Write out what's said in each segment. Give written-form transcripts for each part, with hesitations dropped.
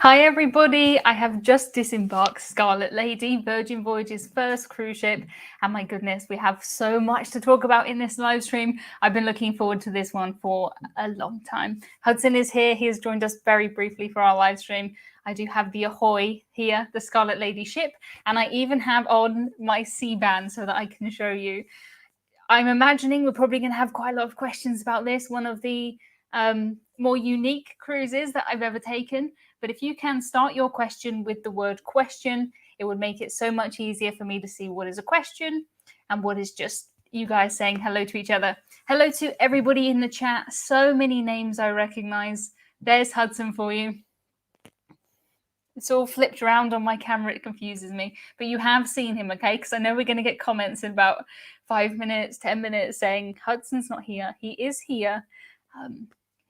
Hi everybody, I have just disembarked Scarlet Lady, Virgin Voyage's first cruise ship, and my goodness, we have so much to talk about in this live stream. I've been looking forward to this one for a long time. Hudson is here, he has joined us very briefly for our live stream. I do have the Ahoy here, the Scarlet Lady ship, and I even have on my C-band so that I can show you. I'm imagining we're probably going to have quite a lot of questions about this, one of the more unique cruises that I've ever taken. But if you can start your question with the word question, it would make it so much easier for me to see what is a question and what is just you guys saying hello to each other. Hello to everybody in the chat. So many names I recognize. There's Hudson for you. It's all flipped around on my camera. It confuses me. But you have seen him, okay? Because I know we're going to get comments in about 5 minutes, 10 minutes saying Hudson's not here. He is here.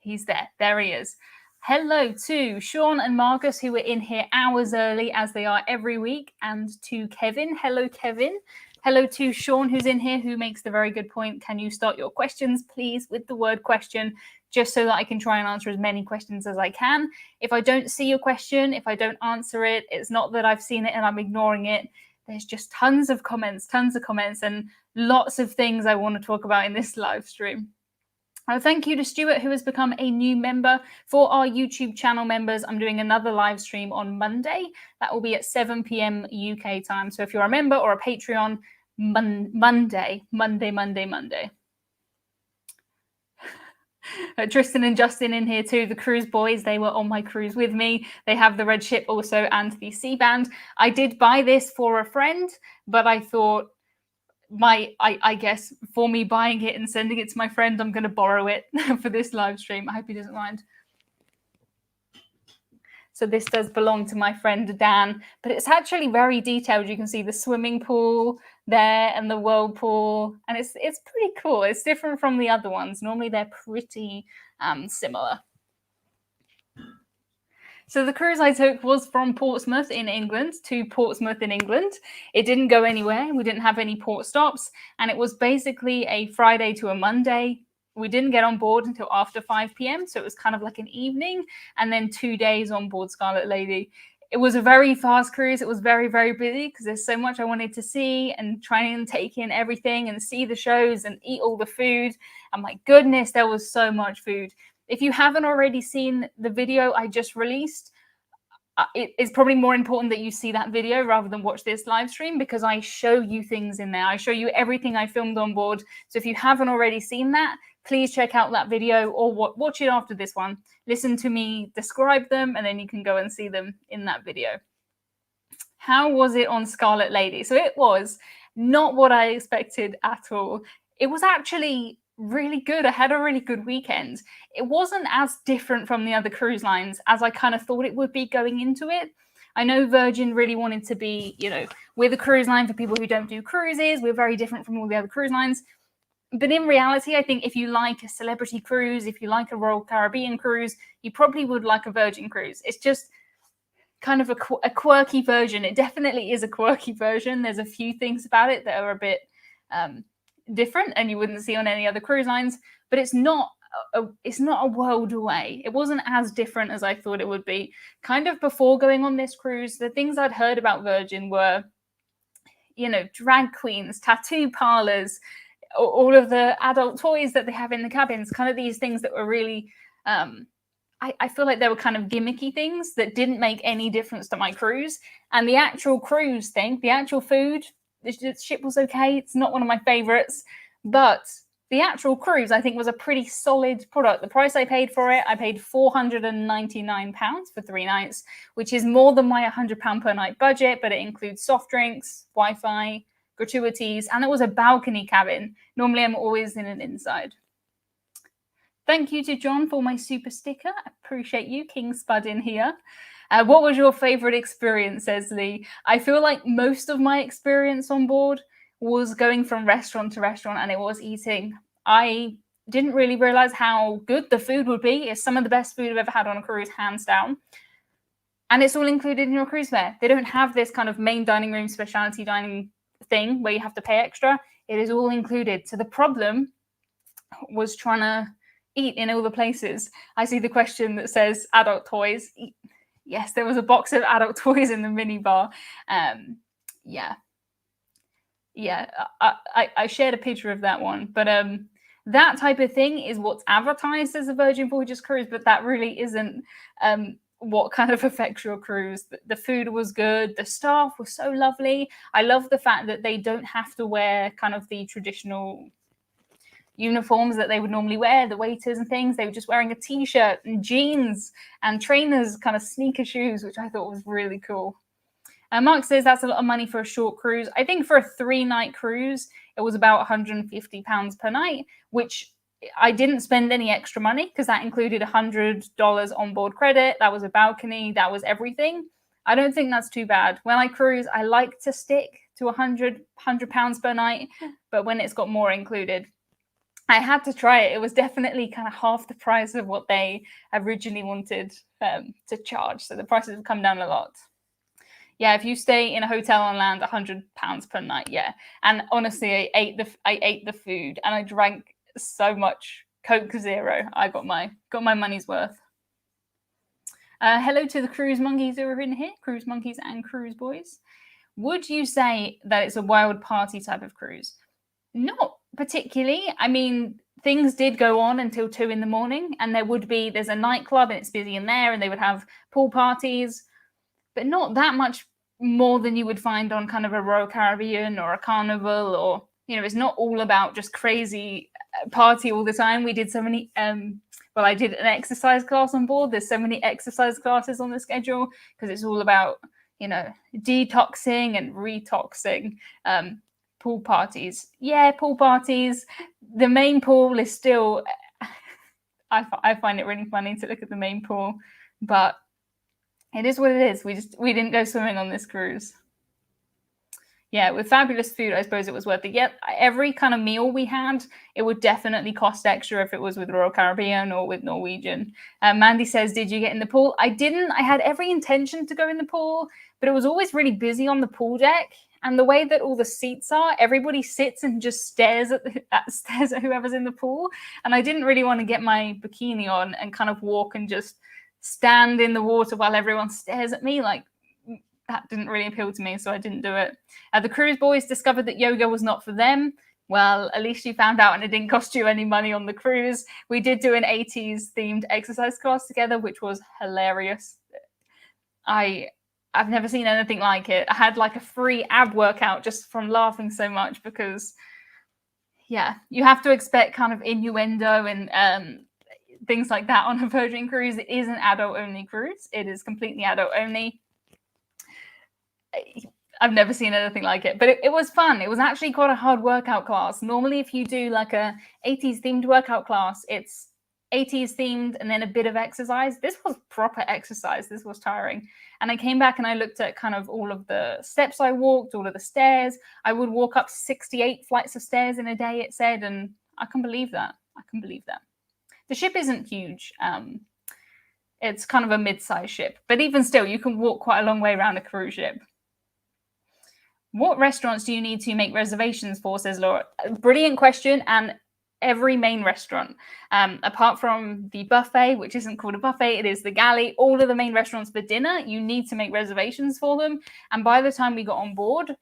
He's there. There he is. Hello to Sean and Marcus, who were in here hours early, as they are every week, and to Kevin. Hello, Kevin. Hello to Sean, who's in here, who makes the very good point. Can you start your questions, please, with the word question, just so that I can try and answer as many questions as I can. If I don't see your question, if I don't answer it, it's not that I've seen it and I'm ignoring it. There's just tons of comments, and lots of things I want to talk about in this live stream. Thank you to Stuart, who has become a new member. For our YouTube channel members, I'm doing another live stream on Monday. That will be at 7 p.m. UK time. So if you're a member or a Patreon, Monday. Tristan and Justin in here too, the cruise boys. They were on my cruise with me. They have the red ship also and the C-band. I did buy this for a friend, but I thought, I guess for me buying it and sending it to my friend, I'm going to borrow it for this live stream. I hope he doesn't mind. So this does belong to my friend Dan, but it's actually very detailed. You can see the swimming pool there and the whirlpool, and it's pretty cool. It's different from the other ones. Normally they're pretty similar. So the cruise I took was from Portsmouth in England to Portsmouth in England. It didn't go anywhere. We didn't have any port stops. And it was basically a Friday to a Monday. We didn't get on board until after 5 p.m. So it was kind of like an evening and then 2 days on board Scarlet Lady. It was a very fast cruise. It was very, very busy because there's so much I wanted to see and try and take in everything and see the shows and eat all the food. And my goodness, there was so much food. If you haven't already seen the video I just released, it's probably more important that you see that video rather than watch this live stream, because I show you things in there. I show you everything I filmed on board. So if you haven't already seen that, please check out that video or watch it after this one. Listen to me describe them, and then you can go and see them in that video. How was it on Scarlet Lady? So it was not what I expected at all. It was actually really good. I had a really good weekend. It wasn't as different from the other cruise lines as I kind of thought it would be going into it. I know Virgin really wanted to be, we're the cruise line for people who don't do cruises. We're very different from all the other cruise lines. But in reality, I think if you like a celebrity cruise, if you like a Royal Caribbean cruise, you probably would like a Virgin cruise. It's just kind of a quirky version. It definitely is a quirky version. There's a few things about it that are a bit different and you wouldn't see on any other cruise lines, but it's not a world away. It wasn't as different as I thought it would be. Kind of before going on this cruise, the things I'd heard about Virgin were, drag queens, tattoo parlors, all of the adult toys that they have in the cabins, kind of these things that were really I feel like they were kind of gimmicky things that didn't make any difference to my cruise. And the actual cruise thing, the actual food, the ship was okay. It's not one of my favorites, but the actual cruise I think was a pretty solid product. The price I paid for it, I paid £499 for 3 nights, which is more than my £100 per night budget, but it includes soft drinks, Wi-Fi, gratuities, and it was a balcony cabin. Normally I'm always in an inside. Thank you to John for my super sticker. I appreciate you. King Spud in here. What was your favorite experience, says Lee? I feel like most of my experience on board was going from restaurant to restaurant, and it was eating. I didn't really realize how good the food would be. It's some of the best food I've ever had on a cruise, hands down. And it's all included in your cruise fare. They don't have this kind of main dining room, specialty dining thing where you have to pay extra. It is all included. So the problem was trying to eat in all the places. I see the question that says adult toys. Yes, there was a box of adult toys in the minibar. Yeah, I shared a picture of that one, but that type of thing is what's advertised as a Virgin Voyages cruise, but that really isn't what kind of affects your cruise. The food was good, the staff was so lovely. I love the fact that they don't have to wear kind of the traditional uniforms that they would normally wear, the waiters and things. They were just wearing a t-shirt and jeans and trainers, kind of sneaker shoes, which I thought was really cool. Mark says that's a lot of money for a short cruise. I think for a 3-night cruise, it was about £150 per night, which I didn't spend any extra money because that included $100 onboard credit. That was a balcony. That was everything. I don't think that's too bad. When I cruise, I like to stick to £100 per night, but when it's got more included, I had to try it. It was definitely kind of half the price of what they originally wanted to charge. So the prices have come down a lot. Yeah, if you stay in a hotel on land, £100 per night. Yeah, and honestly, I ate the food and I drank so much Coke Zero. I got my money's worth. Hello to the cruise monkeys who are in here, cruise monkeys and cruise boys. Would you say that it's a wild party type of cruise? Not particularly. I mean, things did go on until 2 in the morning, and there's a nightclub and it's busy in there, and they would have pool parties, but not that much more than you would find on kind of a Royal Caribbean or a Carnival, or, it's not all about just crazy party all the time. We did so many, I did an exercise class on board. There's so many exercise classes on the schedule because it's all about, detoxing and retoxing. Pool parties. Yeah, pool parties. The main pool is still, I find it really funny to look at the main pool, but it is what it is. We didn't go swimming on this cruise. Yeah, with fabulous food, I suppose it was worth it. Yeah, every kind of meal we had, it would definitely cost extra if it was with Royal Caribbean or with Norwegian. Mandy says, did you get in the pool? I didn't. I had every intention to go in the pool, but it was always really busy on the pool deck. And the way that all the seats are, everybody sits and just stares at whoever's in the pool. And I didn't really want to get my bikini on and kind of walk and just stand in the water while everyone stares at me. Like, that didn't really appeal to me, so I didn't do it. The cruise boys discovered that yoga was not for them. Well, at least you found out and it didn't cost you any money on the cruise. We did do an 80s themed exercise class together, which was hilarious. I've never seen anything like it. I had like a free ab workout just from laughing so much because, yeah, you have to expect kind of innuendo and things like that on a Virgin cruise. It is an adult-only cruise. It is completely adult-only. I've never seen anything like it, but it was fun. It was actually quite a hard workout class. Normally, if you do like a 80s themed workout class, it's 80s themed and then a bit of exercise. This was proper exercise. This was tiring. And I came back and I looked at kind of all of the steps I walked, all of the stairs. I would walk up 68 flights of stairs in a day, it said, and I can believe that. I can believe that. The ship isn't huge. It's kind of a mid-sized ship, but even still, you can walk quite a long way around a cruise ship. What restaurants do you need to make reservations for, says Laura? Brilliant question. And every main restaurant, apart from the buffet, which isn't called a buffet, it is the galley. All of the main restaurants for dinner, you need to make reservations for them. And by the time we got on board,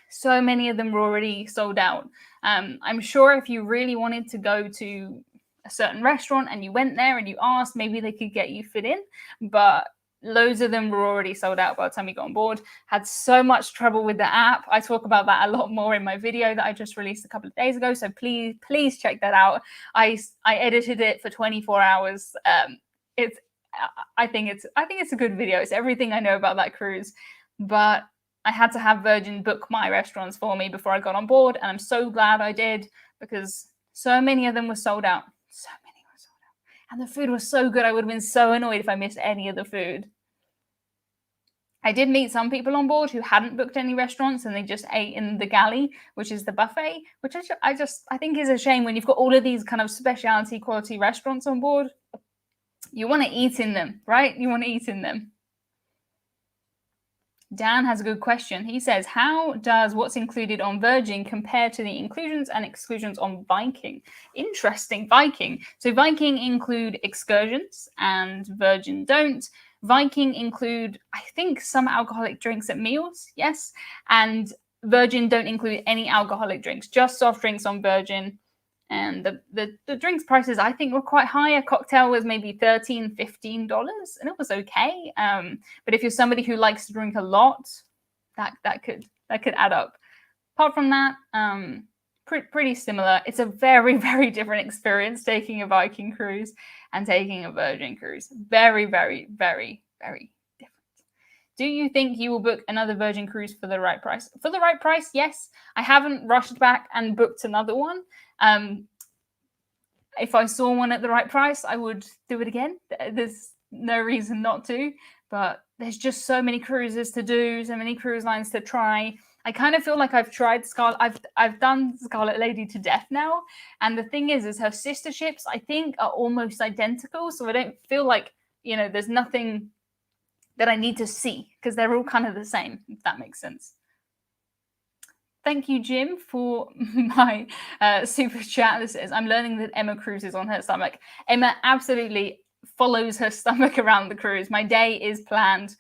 so many of them were already sold out. I'm sure if you really wanted to go to a certain restaurant and you went there and you asked, maybe they could get you fit in, but loads of them were already sold out by the time we got on board. Had so much trouble with the app. I talk about that a lot more in my video that I just released a couple of days ago. So please check that out. I edited it for 24 hours. I think it's a good video. It's everything I know about that cruise. But I had to have Virgin book my restaurants for me before I got on board, and I'm so glad I did because so many of them were sold out. So many were sold out. And the food was so good. I would have been so annoyed if I missed any of the food. I did meet some people on board who hadn't booked any restaurants and they just ate in the galley, which is the buffet, which I think is a shame when you've got all of these kind of specialty quality restaurants on board. You want to eat in them, right? You want to eat in them. Dan has a good question. He says, how does what's included on Virgin compare to the inclusions and exclusions on Viking? Interesting, Viking. So Viking include excursions and Virgin don't. Viking include, I think, some alcoholic drinks at meals, yes. And Virgin don't include any alcoholic drinks, just soft drinks on Virgin. And the drinks prices, I think, were quite high. A cocktail was maybe $13, $15, and it was okay. But if you're somebody who likes to drink a lot, that could add up. Apart from that, pretty similar. It's a very, very different experience taking a Viking cruise and taking a Virgin cruise. Very, very, very, very different. Do you think you will book another Virgin cruise for the right price? For the right price, yes. I haven't rushed back and booked another one. If I saw one at the right price, I would do it again. There's no reason not to, but there's just so many cruises to do, so many cruise lines to try. I kind of feel like I've tried I've done Scarlet Lady to death now, and the thing is her sister ships I think are almost identical, so I don't feel like there's nothing that I need to see because they're all kind of the same, if that makes sense. Thank you, Jim, for my super chat. This is, I'm learning that Emma cruises on her stomach. Emma absolutely follows her stomach around the cruise. My day is planned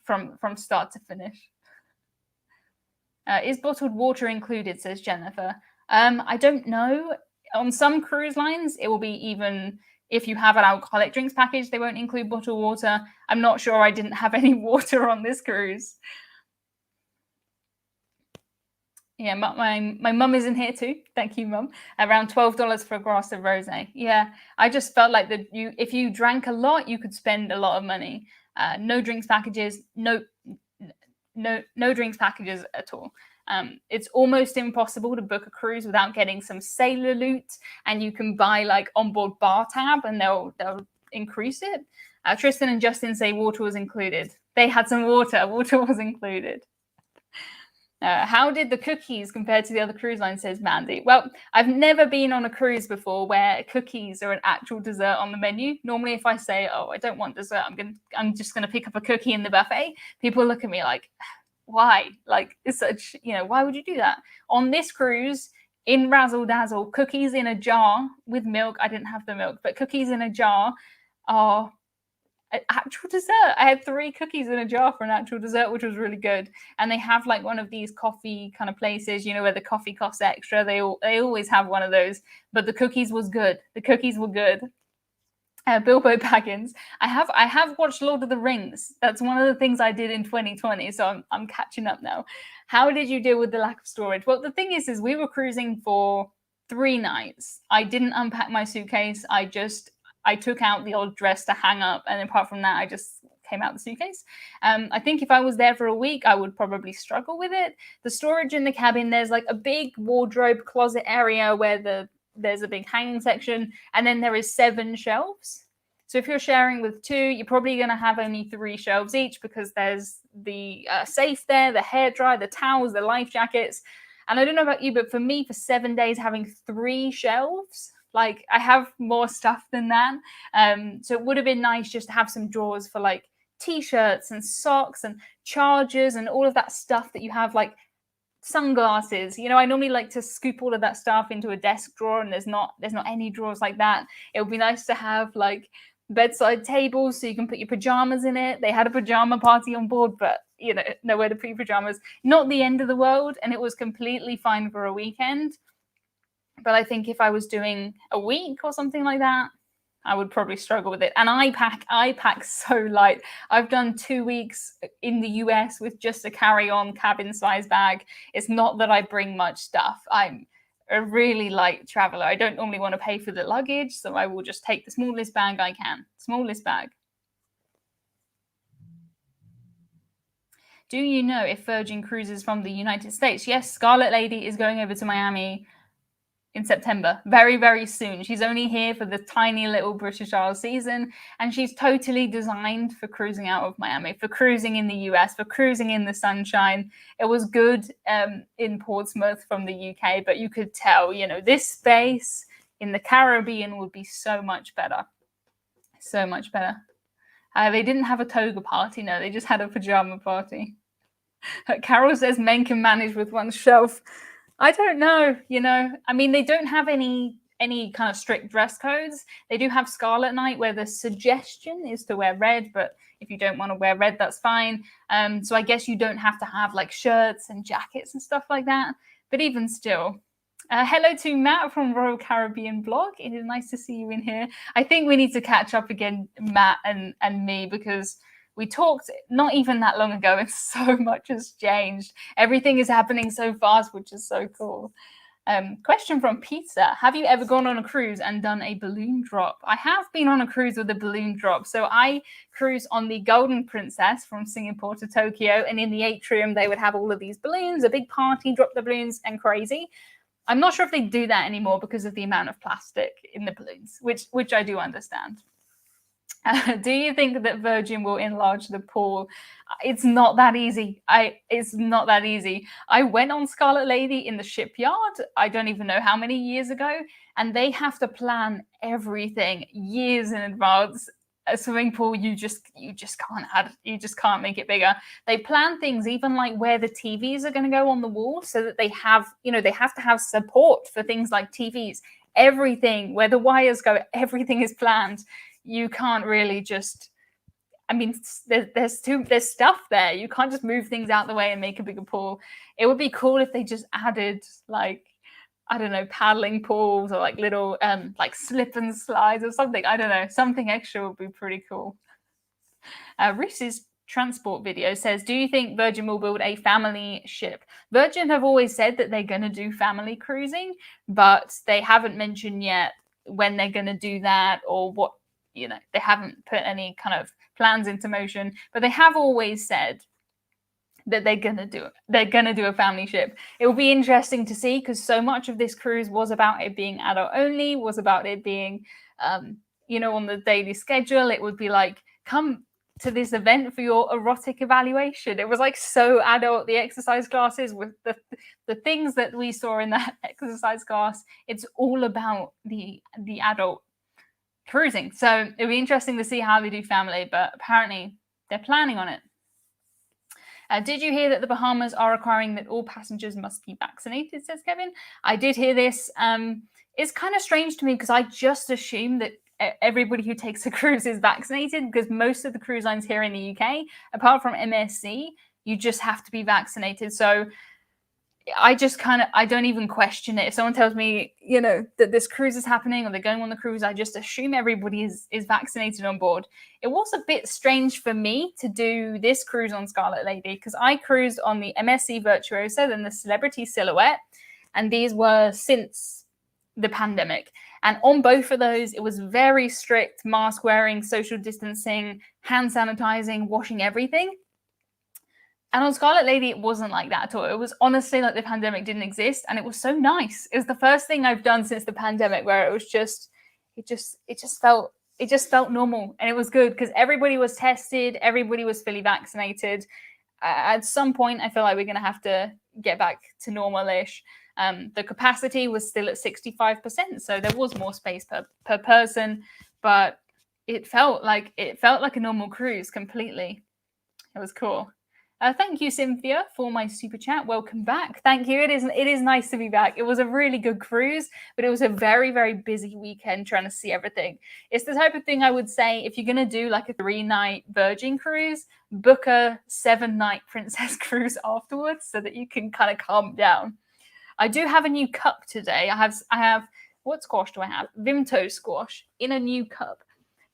from start to finish. Is bottled water included, says Jennifer. I don't know. On some cruise lines, it will be even if you have an alcoholic drinks package, they won't include bottled water. I'm not sure. I didn't have any water on this cruise. Yeah, my mum is in here too. Thank you, Mum. Around $12 for a glass of rosé. Yeah, I just felt like that if you drank a lot, you could spend a lot of money. No drinks packages, no drinks packages at all. It's almost impossible to book a cruise without getting some sailor loot, and you can buy like onboard bar tab, and they'll increase it. Tristan and Justin say water was included. They had some water. Water was included. How did the cookies compare to the other cruise line, says Mandy? Well, I've never been on a cruise before where cookies are an actual dessert on the menu. Normally, if I say, oh, I don't want dessert, I'm just gonna pick up a cookie in the buffet, people look at me like, why? Like, it's such, why would you do that? On this cruise, in Razzle Dazzle, cookies in a jar with milk. I didn't have the milk, but cookies in a jar are an actual dessert. I had 3 cookies in a jar for an actual dessert, which was really good. And they have like one of these coffee kind of places, where the coffee costs extra. They always have one of those, but the cookies was good. The cookies were good. Bilbo Baggins. I have watched Lord of the Rings. That's one of the things I did in 2020, so I'm catching up now. How did you deal with the lack of storage? Well, the thing is we were cruising for 3 nights. I didn't unpack my suitcase. I took out the old dress to hang up, and apart from that, I just came out the suitcase. I think if I was there for a week, I would probably struggle with it. The storage in the cabin, there's like a big wardrobe closet area where there's a big hanging section, and then there is 7 shelves. So if you're sharing with 2, you're probably going to have only 3 shelves each because there's the safe there, the hairdryer, the towels, the life jackets. And I don't know about you, but for me, for 7 days, having 3 shelves, like I have more stuff than that. So it would have been nice just to have some drawers for like t-shirts and socks and chargers and all of that stuff that you have, like sunglasses. I normally like to scoop all of that stuff into a desk drawer, and there's not any drawers like that. It would be nice to have like bedside tables so you can put your pajamas in it. They had a pajama party on board, but nowhere to put your pajamas. Not the end of the world, and it was completely fine for a weekend. But I think if I was doing a week or something like that, I would probably struggle with it. And I pack so light. I've done 2 weeks in the US with just a carry-on cabin size bag. It's not that I bring much stuff. I'm a really light traveler. I don't normally want to pay for the luggage, so I will just take the smallest bag I can. Smallest bag. Do you know if Virgin cruises from the United States? Yes, Scarlet Lady is going over to Miami in September, very, very soon. She's only here for the tiny little British Isles season, and she's totally designed for cruising out of Miami, for cruising in the US, for cruising in the sunshine. It was good in Portsmouth from the UK, but you could tell, this space in the Caribbean would be so much better. So much better. They didn't have a toga party, no, they just had a pajama party. Carol says men can manage with one shelf. I don't know, I mean, they don't have any kind of strict dress codes. They do have Scarlet Night where the suggestion is to wear red, but if you don't want to wear red, that's fine. So I guess you don't have to have like shirts and jackets and stuff like that. But even still, hello to Matt from Royal Caribbean Blog. It is nice to see you in here. I think we need to catch up again, Matt and me, because we talked not even that long ago and so much has changed. Everything is happening so fast, which is so cool. Question from Pizza. Have you ever gone on a cruise and done a balloon drop? I have been on a cruise with a balloon drop. So I cruised on the Golden Princess from Singapore to Tokyo. And in the atrium, they would have all of these balloons, a big party, drop the balloons and crazy. I'm not sure if they do that anymore because of the amount of plastic in the balloons, which I do understand. Do you think that Virgin will enlarge the pool? It's not that easy. It's not that easy. I went on Scarlet Lady in the shipyard. I don't even know how many years ago, and they have to plan everything years in advance. A swimming pool, you just can't add. You just can't make it bigger. They plan things even like where the TVs are going to go on the wall, so that they have, they have to have support for things like TVs. Everything, where the wires go, everything is planned. You can't really just, I mean, there's stuff there. You can't just move things out the way and make a bigger pool. It would be cool if they just added like, I don't know, paddling pools or like little like slip and slides or something. I don't know, something extra would be pretty cool. Reese's transport video says, do you think Virgin will build a family ship? Virgin have always said that they're going to do family cruising, but they haven't mentioned yet when they're going to do that or what. They haven't put any kind of plans into motion, but they have always said that they're going to do it. They're going to do a family ship. It will be interesting to see because so much of this cruise was about it being adult only, was about it being, on the daily schedule. It would be like, come to this event for your erotic evaluation. It was like so adult, the exercise classes with the things that we saw in that exercise class. It's all about the adult cruising. So it'll be interesting to see how they do family, but apparently they're planning on it. Did you hear that the Bahamas are requiring that all passengers must be vaccinated, says Kevin? I did hear this. It's kind of strange to me because I just assume that everybody who takes a cruise is vaccinated because most of the cruise lines here in the UK, apart from MSC, you just have to be vaccinated. So I don't even question it. If someone tells me, that this cruise is happening or they're going on the cruise, I just assume everybody is vaccinated on board. It was a bit strange for me to do this cruise on Scarlet Lady because I cruised on the MSC Virtuosa and the Celebrity Silhouette, and these were since the pandemic. And on both of those, it was very strict mask wearing, social distancing, hand sanitizing, washing everything. And on Scarlet Lady, it wasn't like that at all. It was honestly like the pandemic didn't exist, and it was so nice. It was the first thing I've done since the pandemic where it was just, it just felt normal, and it was good because everybody was tested, everybody was fully vaccinated. At some point, I feel like we're going to have to get back to normal-ish. The capacity was still at 65%, so there was more space per person, but it felt like a normal cruise completely. It was cool. Thank you, Cynthia, for my super chat. Welcome back. Thank you. It is nice to be back. It was a really good cruise, but it was a very, very busy weekend trying to see everything. It's the type of thing I would say if you're going to do like a 3-night Virgin cruise, book a 7-night Princess cruise afterwards so that you can kind of calm down. I do have a new cup today. I have what squash do I have? Vimto squash in a new cup,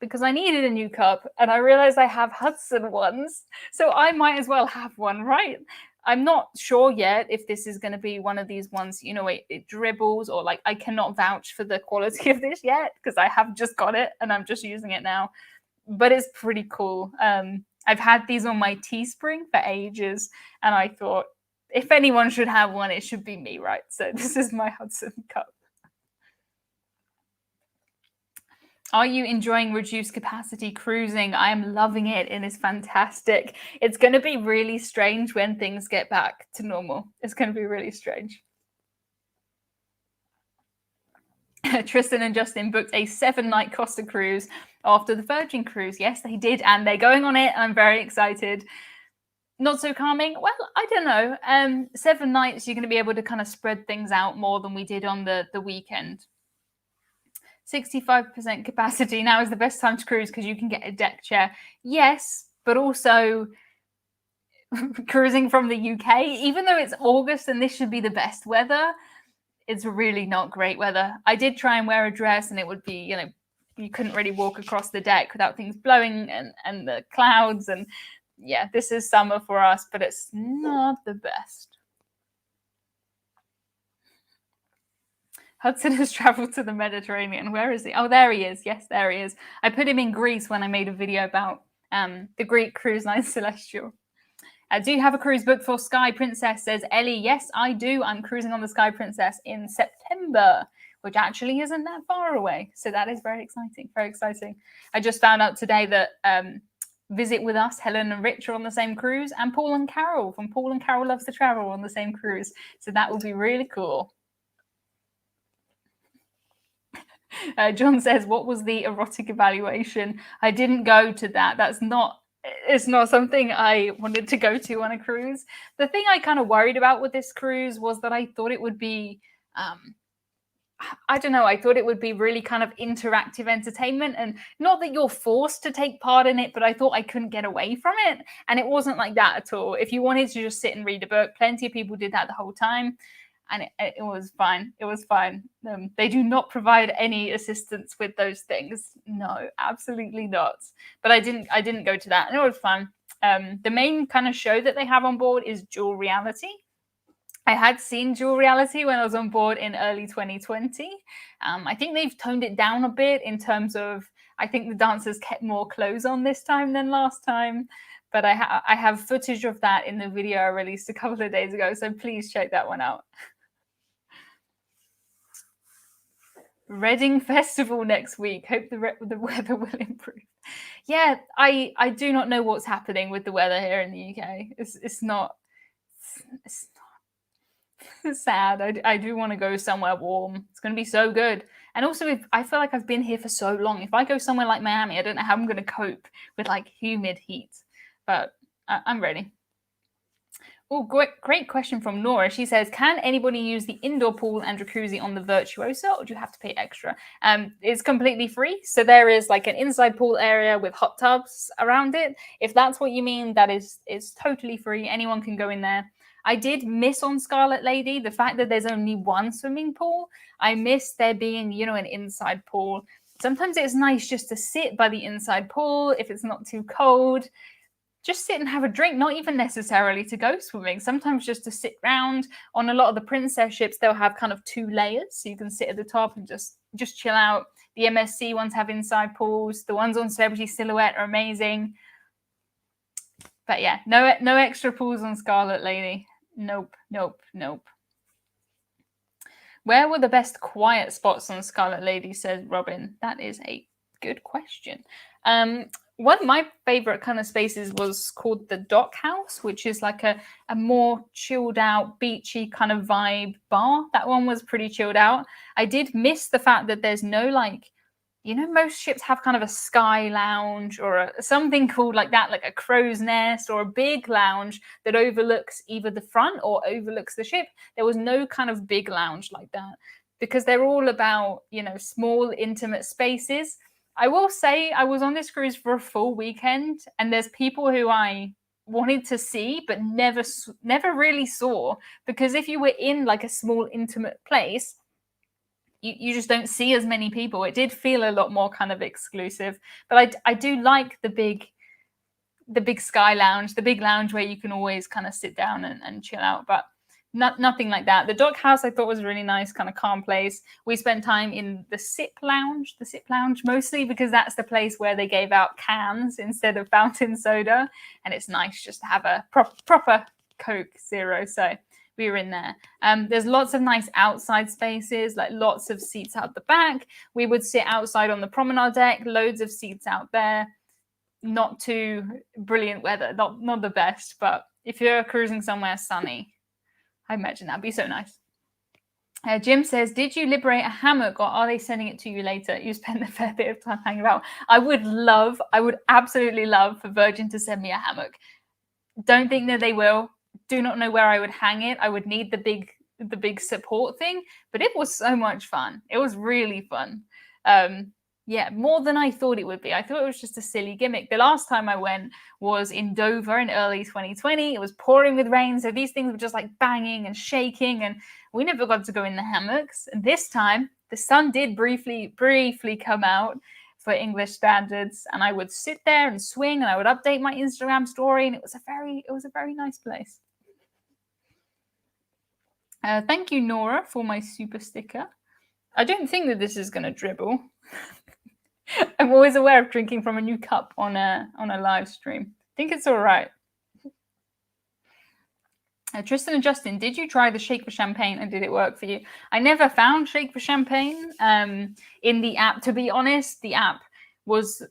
because I needed a new cup and I realized I have Hudson ones. So I might as well have one, right? I'm not sure yet if this is going to be one of these ones, it dribbles or like I cannot vouch for the quality of this yet because I have just got it and I'm just using it now. But it's pretty cool. I've had these on my Teespring for ages and I thought if anyone should have one, it should be me, right? So this is my Hudson cup. Are you enjoying reduced capacity cruising? I am loving it. It is fantastic. It's going to be really strange when things get back to normal. It's going to be really strange. Tristan and Justin booked a 7-night Costa cruise after the Virgin cruise. Yes, they did, and they're going on it. I'm very excited. Not so calming? Well, I don't know. 7 nights, you're going to be able to kind of spread things out more than we did on the weekend. 65% capacity. Now is the best time to cruise because you can get a deck chair. Yes, but also cruising from the UK, even though it's August and this should be the best weather, it's really not great weather. I did try and wear a dress and it would be, you couldn't really walk across the deck without things blowing and the clouds. And yeah, this is summer for us, but it's not the best. Hudson has traveled to the Mediterranean. Where is he? Oh, there he is. Yes, there he is. I put him in Greece when I made a video about the Greek cruise line Celestial. Do you have a cruise booked for Sky Princess? Says Ellie. Yes, I do. I'm cruising on the Sky Princess in September, which actually isn't that far away. So that is very exciting. Very exciting. I just found out today that Visit With Us, Helen and Rich are on the same cruise, and Paul and Carol from Paul and Carol Loves to Travel on the same cruise. So that will be really cool. John says, what was the erotic evaluation? I didn't go to that. It's not something I wanted to go to on a cruise. The thing I kind of worried about with this cruise was that I thought it would be, I don't know, I thought it would be really kind of interactive entertainment, and not that you're forced to take part in it, but I thought I couldn't get away from it. And it wasn't like that at all. If you wanted to just sit and read a book, plenty of people did that the whole time. And it was fine. It was fine. They do not provide any assistance with those things. No, absolutely not. But I didn't go to that, and it was fun. The main kind of show that they have on board is Dual Reality. I had seen Dual Reality when I was on board in early 2020. I think they've toned it down a bit in terms of, I think the dancers kept more clothes on this time than last time. But I have footage of that in the video I released a couple of days ago, so please check that one out. Reading Festival next week. Hope the weather will improve. Yeah, I do not know what's happening with the weather here in the UK. It's not sad. I do want to go somewhere warm. It's going to be so good. And also, I feel like I've been here for so long. If I go somewhere like Miami, I don't know how I'm going to cope with like humid heat. But I'm ready. Oh, great question from Nora. She says, can anybody use the indoor pool and jacuzzi on the Virtuosa, or do you have to pay extra? It's completely free. So there is like an inside pool area with hot tubs around it. If that's what you mean, it's totally free. Anyone can go in there. I did miss on Scarlet Lady the fact that there's only one swimming pool. I miss there being, an inside pool. Sometimes it's nice just to sit by the inside pool if it's not too cold. Just sit and have a drink, not even necessarily to go swimming. Sometimes just to sit round. On a lot of the princess ships, they'll have kind of 2 layers. So you can sit at the top and just chill out. The MSC ones have inside pools. The ones on Celebrity Silhouette are amazing. But yeah, no extra pools on Scarlet Lady. Nope. Where were the best quiet spots on Scarlet Lady, says Robin. That is a good question. One of my favorite kind of spaces was called the Dock House, which is like a more chilled out, beachy kind of vibe bar. That one was pretty chilled out. I did miss the fact that there's no most ships have kind of a sky lounge or something called like that, like a crow's nest or a big lounge that overlooks either the front or overlooks the ship. There was no kind of big lounge like that because they're all about, small, intimate spaces. I will say I was on this cruise for a full weekend, and there's people who I wanted to see but never really saw, because if you were in like a small intimate place, you just don't see as many people. It did feel a lot more kind of exclusive, but I do like the big sky lounge, the big lounge where you can always kind of sit down and chill out, but nothing like that. The Dock House I thought was a really nice kind of calm place. We spent time in the sip lounge mostly because that's the place where they gave out cans instead of fountain soda, and it's nice just to have a proper Coke Zero. So we were in there. There's lots of nice outside spaces, like lots of seats out the back. We would sit outside on the promenade deck, loads of seats out there. Not too brilliant weather, not the best, but if you're cruising somewhere sunny, I imagine that'd be so nice. Jim says, did you liberate a hammock or are they sending it to you later? You spent a fair bit of time hanging about. I would absolutely love for Virgin to send me a hammock. Don't think that they will. Do not know where I would hang it. I would need the big support thing, but it was so much fun. It was really fun. Yeah, more than I thought it would be. I thought it was just a silly gimmick. The last time I went was in Dover in early 2020. It was pouring with rain, so these things were just like banging and shaking, and we never got to go in the hammocks. And this time, the sun did briefly come out for English standards, and I would sit there and swing, and I would update my Instagram story, and it was a very nice place. Thank you, Nora, for my super sticker. I don't think that this is going to dribble. I'm always aware of drinking from a new cup on a live stream. I think it's all right. Tristan and Justin, did you try the Shake for Champagne and did it work for you? I never found Shake for Champagne in the app. To be honest, the app was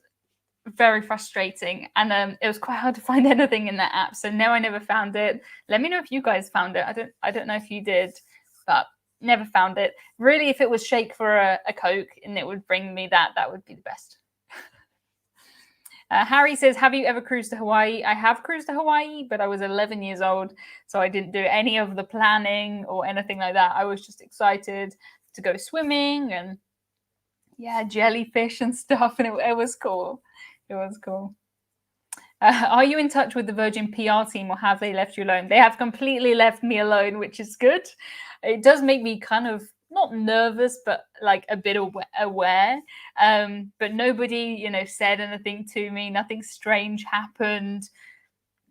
very frustrating and it was quite hard to find anything in that app. So no, I never found it. Let me know if you guys found it. I don't know if you did, but never found it. Really, if it was Shake for a Coke and it would bring me that would be the best. Harry says, have you ever cruised to Hawaii? I have cruised to Hawaii, but I was 11 years old, so I didn't do any of the planning or anything like that. I was just excited to go swimming and yeah, jellyfish and stuff, and it was cool. It was cool. Are you in touch with the Virgin PR team or have they left you alone? They have completely left me alone, which is good. It does make me kind of not nervous, but like a bit aware. But nobody, said anything to me. Nothing strange happened.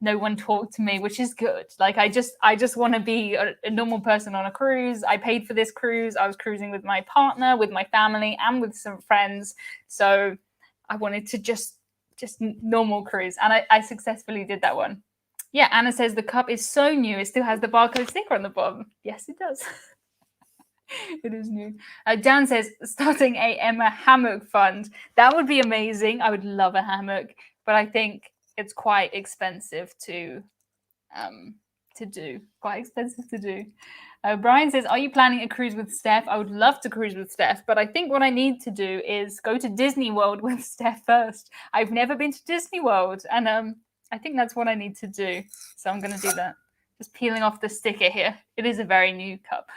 No one talked to me, which is good. Like I just want to be a normal person on a cruise. I paid for this cruise. I was cruising with my partner, with my family, and with some friends. So I wanted to just normal cruise, and I successfully did that one. Yeah, Anna says the cup is so new. It still has the barcode sticker on the bottom. Yes, it does. It is new. Dan says starting a Emma hammock fund. That would be amazing. I would love a hammock, but I think it's quite expensive to do. Quite expensive to do. Brian says, are you planning a cruise with Steph? I would love to cruise with Steph, but I think what I need to do is go to Disney World with Steph first. I've never been to Disney World, and I think that's what I need to do. So I'm going to do that. Just peeling off the sticker here. It is a very new cup.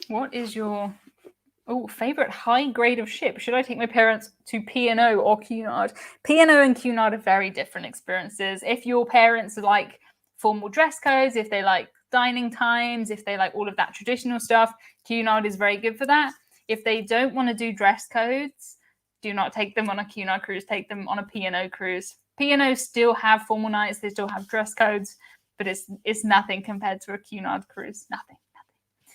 What is your favorite high grade of ship? Should I take my parents to P&O or Cunard? P&O and Cunard are very different experiences. If your parents like formal dress codes, if they like dining times, if they like all of that traditional stuff, Cunard is very good for that. If they don't want to do dress codes, do not take them on a Cunard cruise. Take them on a P&O cruise. P&O still have formal nights. They still have dress codes, but it's nothing compared to a Cunard cruise. Nothing.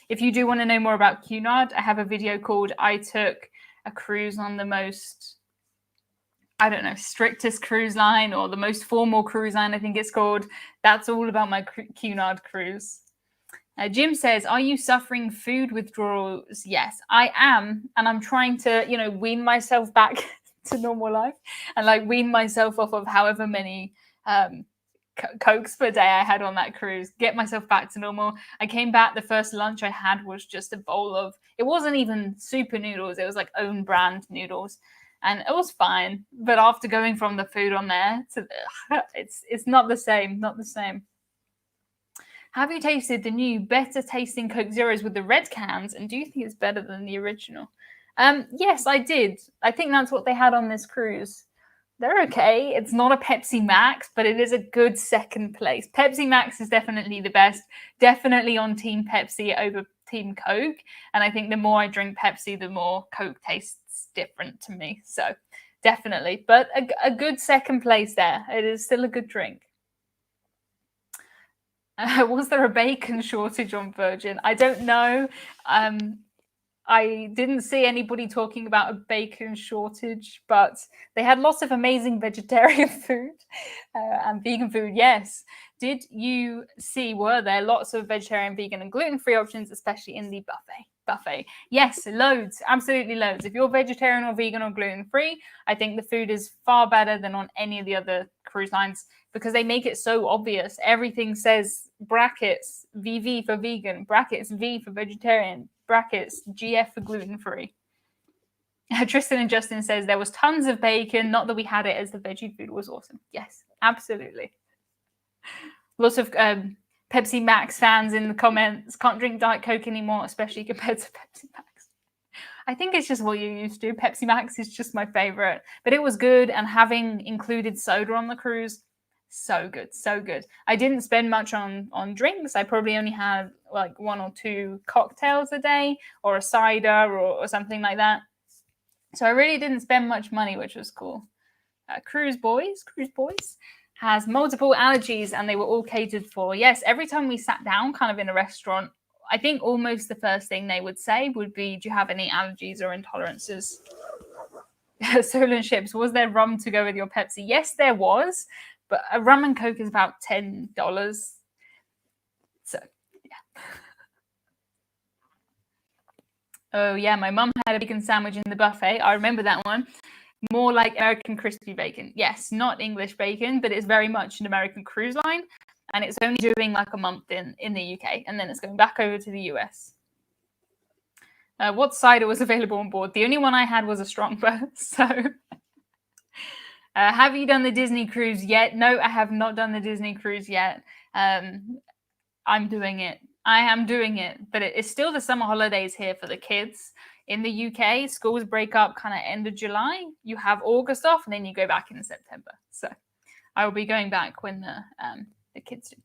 If you do want to know more about Cunard, I have a video called I Took a Cruise on the most, strictest cruise line or the most formal cruise line, I think it's called. That's all about my Cunard cruise. Jim says, are you suffering food withdrawals? Yes, I am. And I'm trying to, wean myself back to normal life and wean myself off of however many Cokes per day I had on that cruise, get myself back to normal. I came back, the first lunch I had was just a bowl of, it wasn't even super noodles, it was like own brand noodles, and it was fine. But after going from the food on there to it's not the same. Have you tasted the new better tasting Coke Zeros with the red cans, and do you think it's better than the original? Yes, I did. I think that's what they had on this cruise. They're okay. It's not a Pepsi Max, but it is a good second place. Pepsi Max is definitely the best. Definitely on Team Pepsi over Team Coke. And I think the more I drink Pepsi, the more Coke tastes different to me. So definitely. But a good second place there. It is still a good drink. Was there a bacon shortage on Virgin? I don't know. I didn't see anybody talking about a bacon shortage, but they had lots of amazing vegetarian food and vegan food. Yes. Did you see, were there lots of vegetarian, vegan, and gluten-free options, especially in the buffet? Yes, loads, absolutely loads. If you're vegetarian or vegan or gluten-free, I think the food is far better than on any of the other cruise lines because they make it so obvious. Everything says brackets VV for vegan, brackets V for vegetarian, brackets GF for gluten-free. Tristan and Justin says there was tons of bacon, not that we had it, as the veggie food was awesome. Yes, absolutely. Lots of Pepsi Max fans in the comments. Can't drink Diet Coke anymore, especially compared to Pepsi Max. I think it's just what you're used to. Pepsi Max is just my favorite, but it was good. And having included soda on the cruise, so good, so good. I didn't spend much on drinks. I probably only had like 1 or 2 cocktails a day, or a cider, or something like that. So I really didn't spend much money, which was cool. Cruise Boys has multiple allergies, and they were all catered for. Yes, every time we sat down kind of in a restaurant, I think almost the first thing they would say would be, do you have any allergies or intolerances? Solar Ships, was there rum to go with your Pepsi? Yes, there was, but a rum and Coke is about $10. So, yeah. Oh, yeah, my mum had a bacon sandwich in the buffet. I remember that one. More like American crispy bacon. Yes, not English bacon, but it's very much an American cruise line. And it's only doing like a month in the UK, and then it's going back over to the US. What cider was available on board? The only one I had was a Strongbow. So, have you done the Disney cruise yet? No, I have not done the Disney cruise yet. I'm doing it. I am doing it, but it's still the summer holidays here for the kids. In the UK, schools break up kind of end of July. You have August off, and then you go back in September. So, I will be going back when the kids do.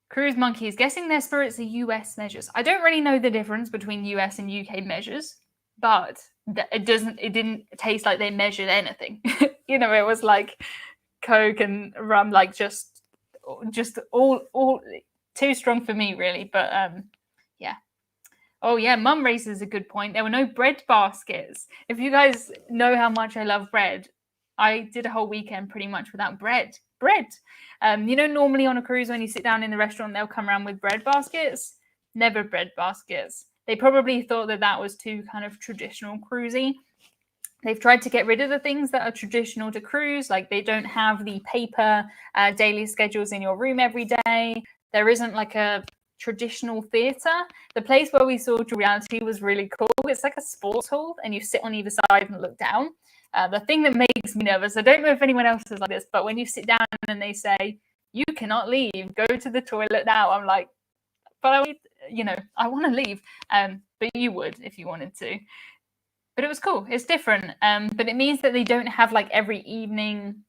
Cruise Monkeys, guessing their spirits are US measures. I don't really know the difference between US and UK measures, but it didn't taste like they measured anything. You know, it was like Coke and rum, like just all too strong for me, really. But yeah. Oh yeah, Mum raises a good point. There were no bread baskets. If you guys know how much I love bread, I did a whole weekend pretty much without bread. You know, normally on a cruise, when you sit down in the restaurant, they'll come around with bread baskets. Never bread baskets. They probably thought that was too kind of traditional cruisy. They've tried to get rid of the things that are traditional to cruise, like they don't have the paper daily schedules in your room every day. There isn't like a traditional theatre. The place where we saw reality was really cool. It's like a sports hall, and you sit on either side and look down. The thing that makes me nervous, I don't know if anyone else is like this, but when you sit down and they say, you cannot leave, go to the toilet now, I'm like, but I want to leave. But you would if you wanted to. But it was cool. It's different. But it means that they don't have like every evening.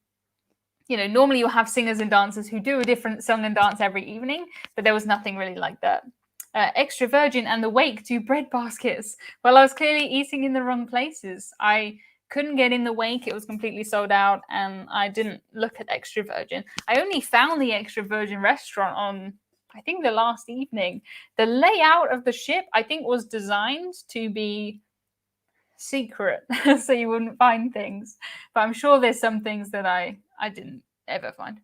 You know, normally you'll have singers and dancers who do a different song and dance every evening, but there was nothing really like that. Extra Virgin and the Wake do bread baskets. Well, I was clearly eating in the wrong places. I couldn't get in the Wake. It was completely sold out, and I didn't look at Extra Virgin. I only found the Extra Virgin restaurant on, I think, the last evening. The layout of the ship, I think, was designed to be secret so you wouldn't find things. But I'm sure there's some things that I didn't ever find.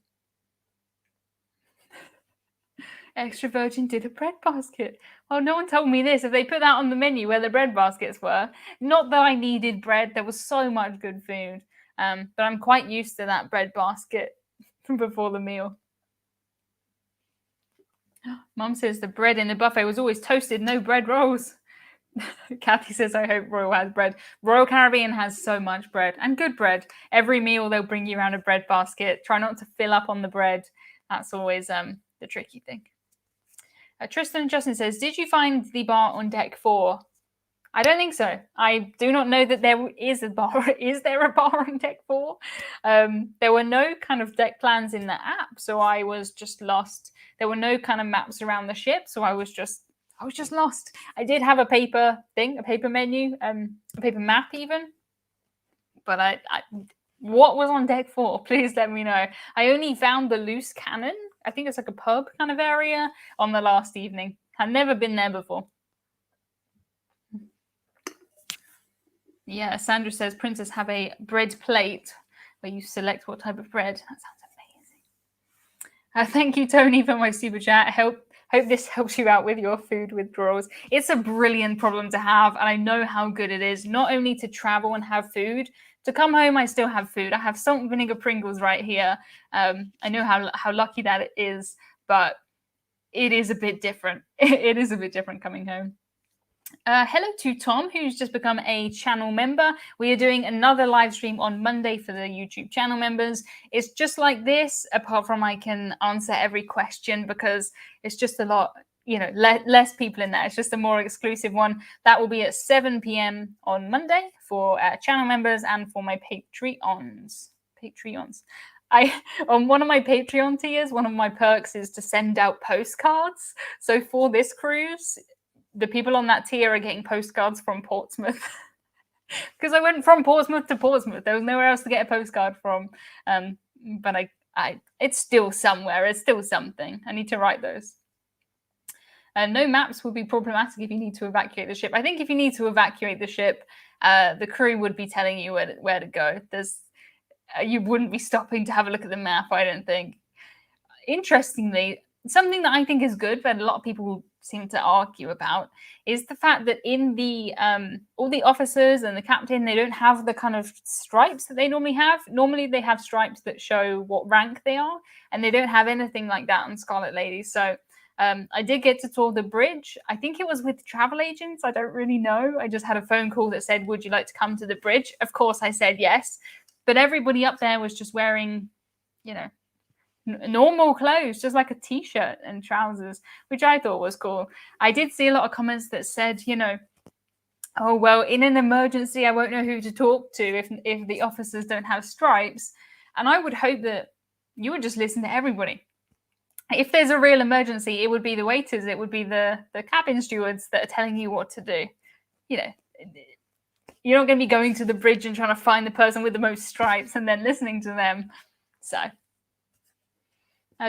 Extra Virgin did a bread basket. Well, no one told me this. If they put that on the menu where the bread baskets were, not that I needed bread. There was so much good food. But I'm quite used to that bread basket before the meal. Mum says the bread in the buffet was always toasted, no bread rolls. Kathy says, I hope Royal has bread. Royal Caribbean has so much bread, and good bread. Every meal they'll bring you around a bread basket. Try not to fill up on the bread. That's always the tricky thing. Tristan and Justin says, did you find the bar on deck 4? I don't think so. I do not know that there is a bar. Is there a bar on deck 4? There were no kind of deck plans in the app, so I was just lost. There were no kind of maps around the ship, so I was just lost. I did have a paper thing, a paper menu, a paper map even. But I what was on deck 4? Please let me know. I only found the Loose Cannon. I think it's like a pub kind of area on the last evening. I'd never been there before. Yeah, Sandra says, Princess, have a bread plate where you select what type of bread. That sounds amazing. Thank you, Tony, for my super chat. Hope this helps you out with your food withdrawals. It's a brilliant problem to have, and I know how good it is, not only to travel and have food, To come home, I still have food. I have salt and vinegar Pringles right here. I know how lucky that is, but it is a bit different. It is a bit different coming home. Hello to Tom, who's just become a channel member. We are doing another live stream on Monday for the YouTube channel members. It's just like this, apart from I can answer every question because it's just a lot, less people in there. It's just a more exclusive one. That will be at 7 p.m. on Monday for channel members and for my Patreons. On one of my Patreon tiers, one of my perks is to send out postcards. So for this cruise, the people on that tier are getting postcards from Portsmouth because I went from Portsmouth to Portsmouth. There was nowhere else to get a postcard from. But it's still somewhere. It's still something. I need to write those. No maps would be problematic if you need to evacuate the ship. I think if you need to evacuate the ship, the crew would be telling you where to go. You wouldn't be stopping to have a look at the map, I don't think. Interestingly, something that I think is good, but a lot of people seem to argue about, is the fact that in the all the officers and the captain, they don't have the kind of stripes that they normally have. Normally they have stripes that show what rank they are, and they don't have anything like that on Scarlet Lady. So I did get to tour the bridge. I think it was with travel agents. I don't really know. I just had a phone call that said, would you like to come to the bridge? Of course I said yes, but everybody up there was just wearing, normal clothes, just like a t-shirt and trousers, which I thought was cool. I did see a lot of comments that said, oh, well, in an emergency, I won't know who to talk to if the officers don't have stripes. And I would hope that you would just listen to everybody. If there's a real emergency, it would be the waiters, it would be the cabin stewards that are telling you what to do. You're not going to be going to the bridge and trying to find the person with the most stripes and then listening to them. So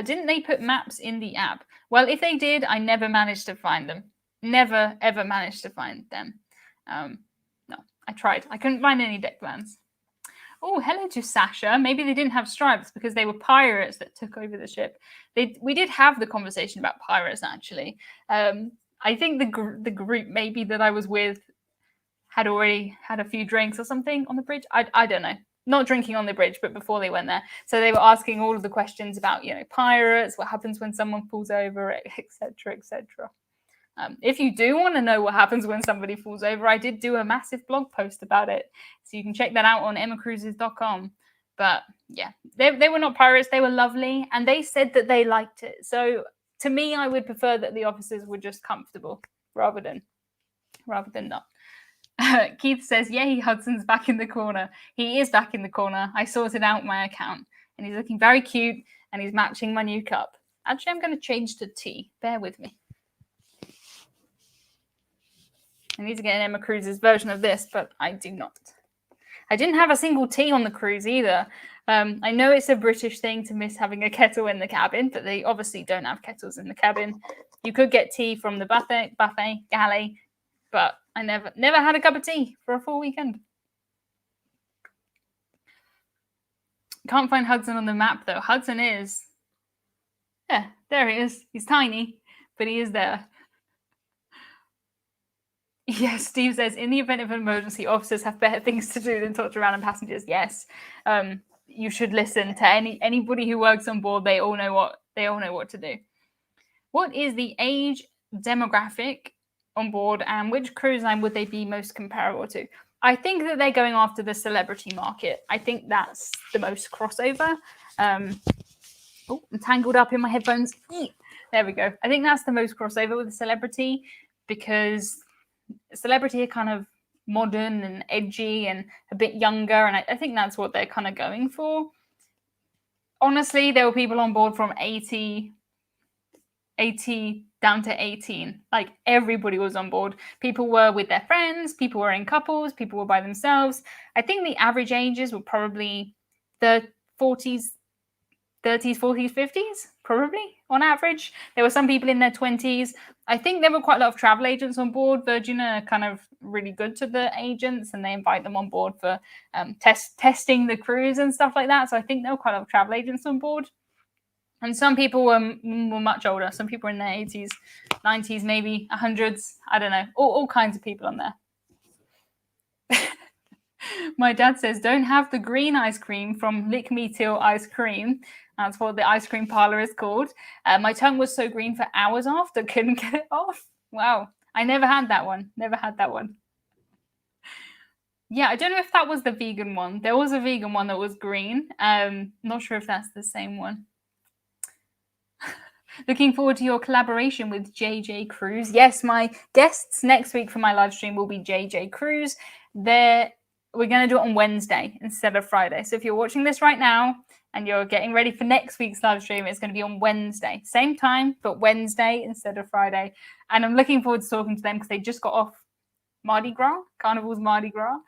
didn't they put maps in the app? Well, if they did, I never managed to find them. Never, ever managed to find them. No, I tried. I couldn't find any deck plans. Oh, hello to Sasha. Maybe they didn't have stripes because they were pirates that took over the ship. We did have the conversation about pirates, actually. I think the group maybe that I was with had already had a few drinks or something on the bridge. I don't know. Not drinking on the bridge, but before they went there. So they were asking all of the questions about, pirates, what happens when someone falls over, etc., etc. If you do want to know what happens when somebody falls over, I did do a massive blog post about it. So you can check that out on emmacruises.com. But yeah, they were not pirates. They were lovely. And they said that they liked it. So to me, I would prefer that the officers were just comfortable rather than not. Keith says, yay, Hudson's back in the corner. He is back in the corner. I sorted out my account and he's looking very cute and he's matching my new cup. Actually, I'm going to change to tea. Bear with me. I need to get an Emma Cruises version of this, but I do not. I didn't have a single tea on the cruise either. I know it's a British thing to miss having a kettle in the cabin, but they obviously don't have kettles in the cabin. You could get tea from the buffet galley, but I never had a cup of tea for a full weekend. Can't find Hudson on the map, though. Hudson is... Yeah, there he is. He's tiny, but he is there. Yes, Steve says, in the event of an emergency, officers have better things to do than talk to random passengers. Yes, you should listen to anybody who works on board. They all know what to do. What is the age demographic on board, and which cruise line would they be most comparable to? I think that they're going after the celebrity market. I think that's the most crossover. Oh, I'm tangled up in my headphones. There we go. I think that's the most crossover with the celebrity because celebrity are kind of modern and edgy and a bit younger, and I think that's what they're kind of going for. Honestly, there were people on board from 80 down to 18. Like, everybody was on board. People were with their friends, people were in couples, people were by themselves. I think the average ages were probably the 40s, 30s, 40s, 50s, probably on average. There were some people in their 20s. I think there were quite a lot of travel agents on board. Virgin are kind of really good to the agents and they invite them on board for testing the cruise and stuff like that. So I think there were quite a lot of travel agents on board. And some people were much older. Some people were in their 80s, 90s, maybe 100s. I don't know. All kinds of people on there. My dad says, don't have the green ice cream from Lick Me Till Ice Cream. That's what the ice cream parlor is called. My tongue was so green for hours after, couldn't get it off. Wow. I never had that one. Never had that one. Yeah, I don't know if that was the vegan one. There was a vegan one that was green. Not sure if that's the same one. Looking forward to your collaboration with JJ Cruz. Yes, my guests next week for my live stream will be JJ Cruz. We're going to do it on Wednesday instead of Friday. So if you're watching this right now and you're getting ready for next week's live stream, it's going to be on Wednesday. Same time, but Wednesday instead of Friday. And I'm looking forward to talking to them because they just got off Mardi Gras, Carnival's Mardi Gras.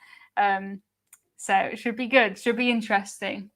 So it should be good. Should be interesting.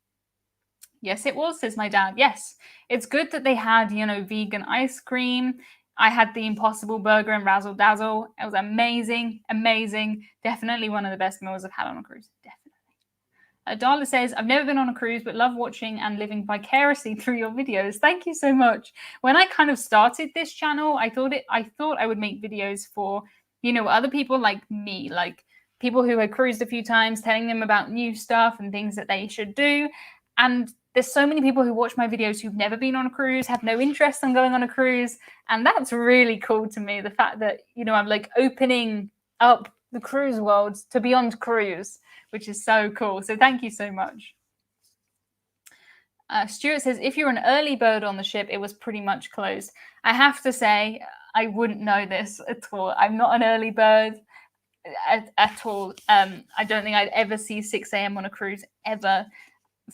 Yes, it was, says my dad. Yes, it's good that they had, vegan ice cream. I had the Impossible Burger and Razzle Dazzle. It was amazing, amazing. Definitely one of the best meals I've had on a cruise. Definitely. Darla says, I've never been on a cruise, but love watching and living vicariously through your videos. Thank you so much. When I kind of started this channel, I thought I would make videos for, other people like me, like people who had cruised a few times, telling them about new stuff and things that they should do. And there's so many people who watch my videos who've never been on a cruise, have no interest in going on a cruise. And that's really cool to me. The fact that, I'm like opening up the cruise world to beyond cruise, which is so cool. So thank you so much. Stuart says, if you're an early bird on the ship, it was pretty much closed. I have to say, I wouldn't know this at all. I'm not an early bird at all. I don't think I'd ever see 6 a.m. on a cruise, ever.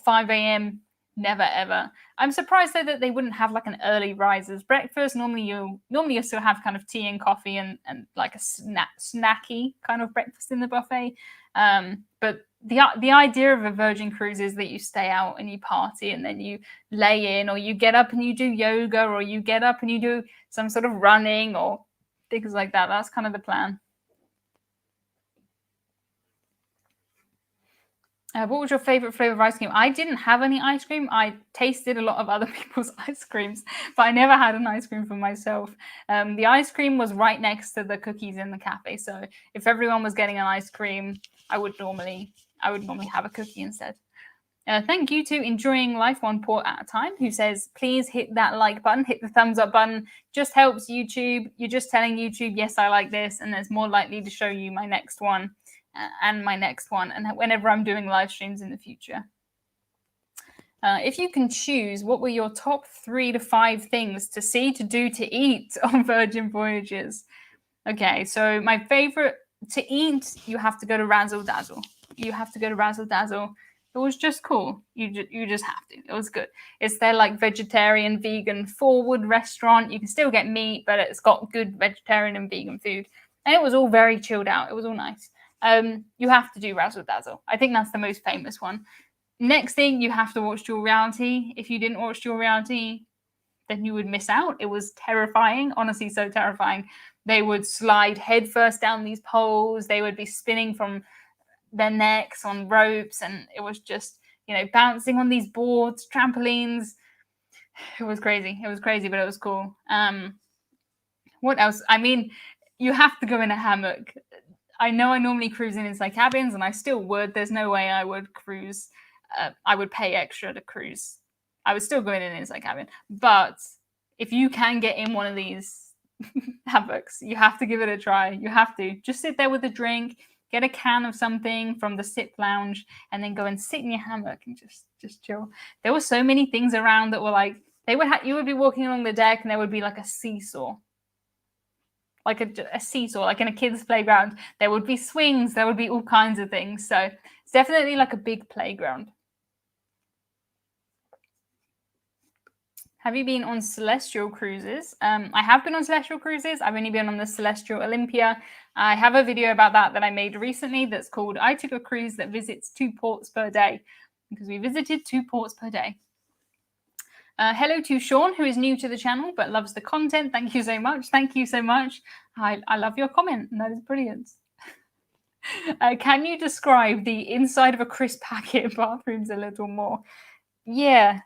5 a.m., never ever. I'm surprised though that they wouldn't have like an early risers breakfast. Normally you still have kind of tea and coffee and like a snacky kind of breakfast in the buffet. But the idea of a Virgin cruise is that you stay out and you party and then you lay in, or you get up and you do yoga, or you get up and you do some sort of running or things like that. That's kind of the plan. What was your favorite flavor of ice cream? I didn't have any ice cream. I tasted a lot of other people's ice creams, but I never had an ice cream for myself. The ice cream was right next to the cookies in the cafe. So if everyone was getting an ice cream, I would normally have a cookie instead. Thank you to Enjoying Life One Port at a Time, who says, please hit that like button, hit the thumbs up button. Just helps YouTube. You're just telling YouTube, yes, I like this, and it's more likely to show you my next one. And my next one, and whenever I'm doing live streams in the future. If you can choose, what were your top 3 to 5 things to see, to do, to eat on Virgin Voyages? Okay, so my favorite to eat, you have to go to Razzle Dazzle. You have to go to Razzle Dazzle. It was just cool. You just have to. It was good. It's their like vegetarian, vegan forward restaurant. You can still get meat, but it's got good vegetarian and vegan food. And it was all very chilled out. It was all nice. You have to do Razzle Dazzle. I think that's the most famous one. Next thing, you have to watch Dual Reality. If you didn't watch Dual Reality, then you would miss out. It was terrifying, honestly, so terrifying. They would slide headfirst down these poles. They would be spinning from their necks on ropes, and it was just, bouncing on these boards, trampolines. It was crazy. It was crazy, but it was cool. What else? I mean, you have to go in a hammock. I know I normally cruise in inside cabins, and I still would. There's no way I would cruise. I would pay extra to cruise. I would still go in an inside cabin. But if you can get in one of these hammocks, you have to give it a try. You have to. Just sit there with a drink, get a can of something from the SIP lounge, and then go and sit in your hammock and just chill. There were so many things around that were like, you would be walking along the deck, and there would be like a seesaw. Like a seesaw, like in a kid's playground. There would be swings, there would be all kinds of things. So it's definitely like a big playground. Have you been on celestial cruises? I have been on celestial cruises. I've only been on the Celestial Olympia. I have a video about that I made recently that's called I Took a Cruise That Visits 2 Ports Per Day, because we visited 2 ports per day. Hello to Sean, who is new to the channel but loves the content. Thank you so much. Thank you so much. I love your comment. That is brilliant. Can you describe the inside of a crisp packet bathrooms a little more? Yeah.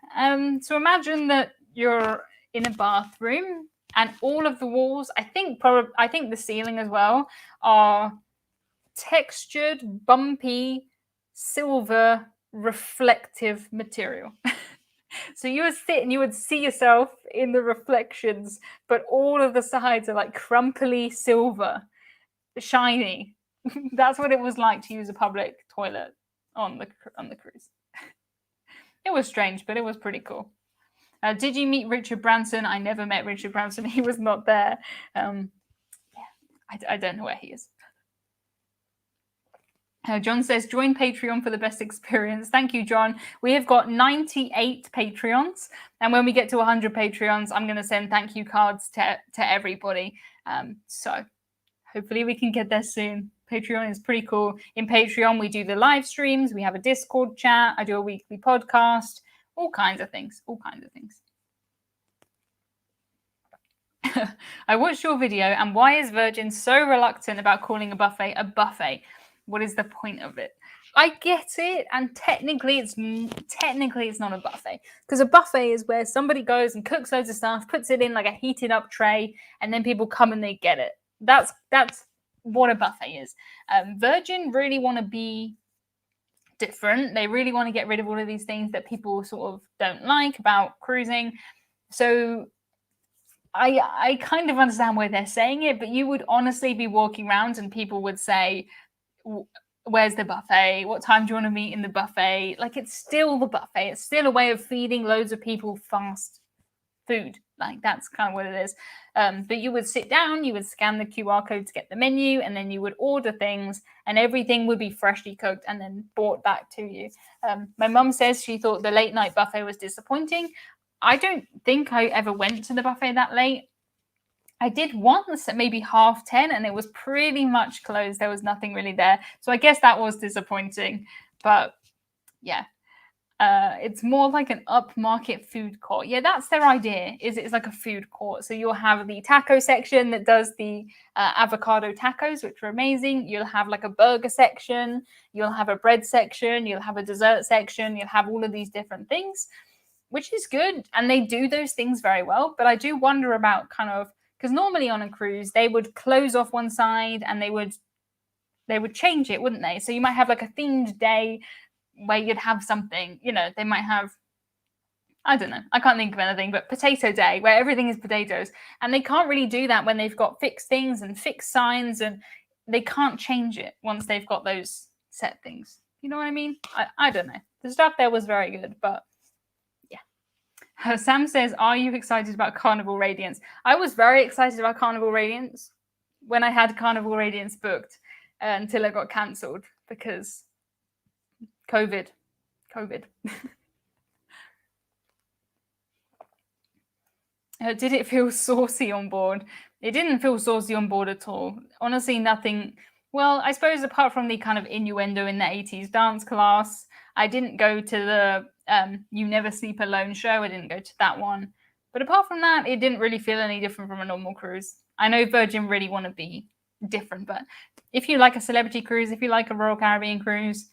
So imagine that you're in a bathroom and all of the walls, I think the ceiling as well, are textured, bumpy silver reflective material. So you would sit and you would see yourself in the reflections, but all of the sides are like crumply silver, shiny. That's what it was like to use a public toilet on the cruise. It was strange, but it was pretty cool. Did you meet Richard Branson? I never met Richard Branson. He was not there. I don't know where he is. John says, join Patreon for the best experience. Thank you, John. We have got 98 Patreons. And when we get to 100 Patreons, I'm going to send thank you cards to everybody. So hopefully we can get there soon. Patreon is pretty cool. In Patreon, we do the live streams. We have a Discord chat. I do a weekly podcast. All kinds of things. All kinds of things. I watched your video, and why is Virgin so reluctant about calling a buffet? What is the point of it? I get it, and technically it's not a buffet, because a buffet is where somebody goes and cooks loads of stuff, puts it in like a heated up tray, and then people come and they get it. That's what a buffet is. Virgin really want to be different. They really want to get rid of all of these things that people sort of don't like about cruising. So I kind of understand why they're saying it, but you would honestly be walking around and people would say, where's the buffet? What time do you want to meet in the buffet? Like, it's still the buffet. It's still a way of feeding loads of people fast food. Like, that's kind of what it is. But you would sit down, you would scan the QR code to get the menu, and then you would order things, and everything would be freshly cooked and then brought back to you. My mum says she thought the late night buffet was disappointing. I don't think I ever went to the buffet that late. I did once at maybe 10:30, and it was pretty much closed. There was nothing really there. So I guess that was disappointing. But yeah, it's more like an upmarket food court. Yeah, that's their idea, is it's like a food court. So you'll have the taco section that does the avocado tacos, which are amazing. You'll have like a burger section. You'll have a bread section. You'll have a dessert section. You'll have all of these different things, which is good. And they do those things very well. But I do wonder about kind of, because normally on a cruise, they would close off one side and they would change it, wouldn't they? So you might have like a themed day where you'd have something, they might have, I don't know, I can't think of anything, but potato day where everything is potatoes. And they can't really do that when they've got fixed things and fixed signs, and they can't change it once they've got those set things. You know what I mean? I don't know. The stuff there was very good, but Sam says, are you excited about Carnival Radiance? I was very excited about Carnival Radiance when I had Carnival Radiance booked until it got cancelled because COVID. Did it feel saucy on board? It didn't feel saucy on board at all. Honestly, nothing. Well, I suppose apart from the kind of innuendo in the 80s dance class, I didn't go to the You Never Sleep Alone show. I didn't go to that one. But apart from that, it didn't really feel any different from a normal cruise. I know Virgin really want to be different, but if you like a celebrity cruise, if you like a Royal Caribbean cruise,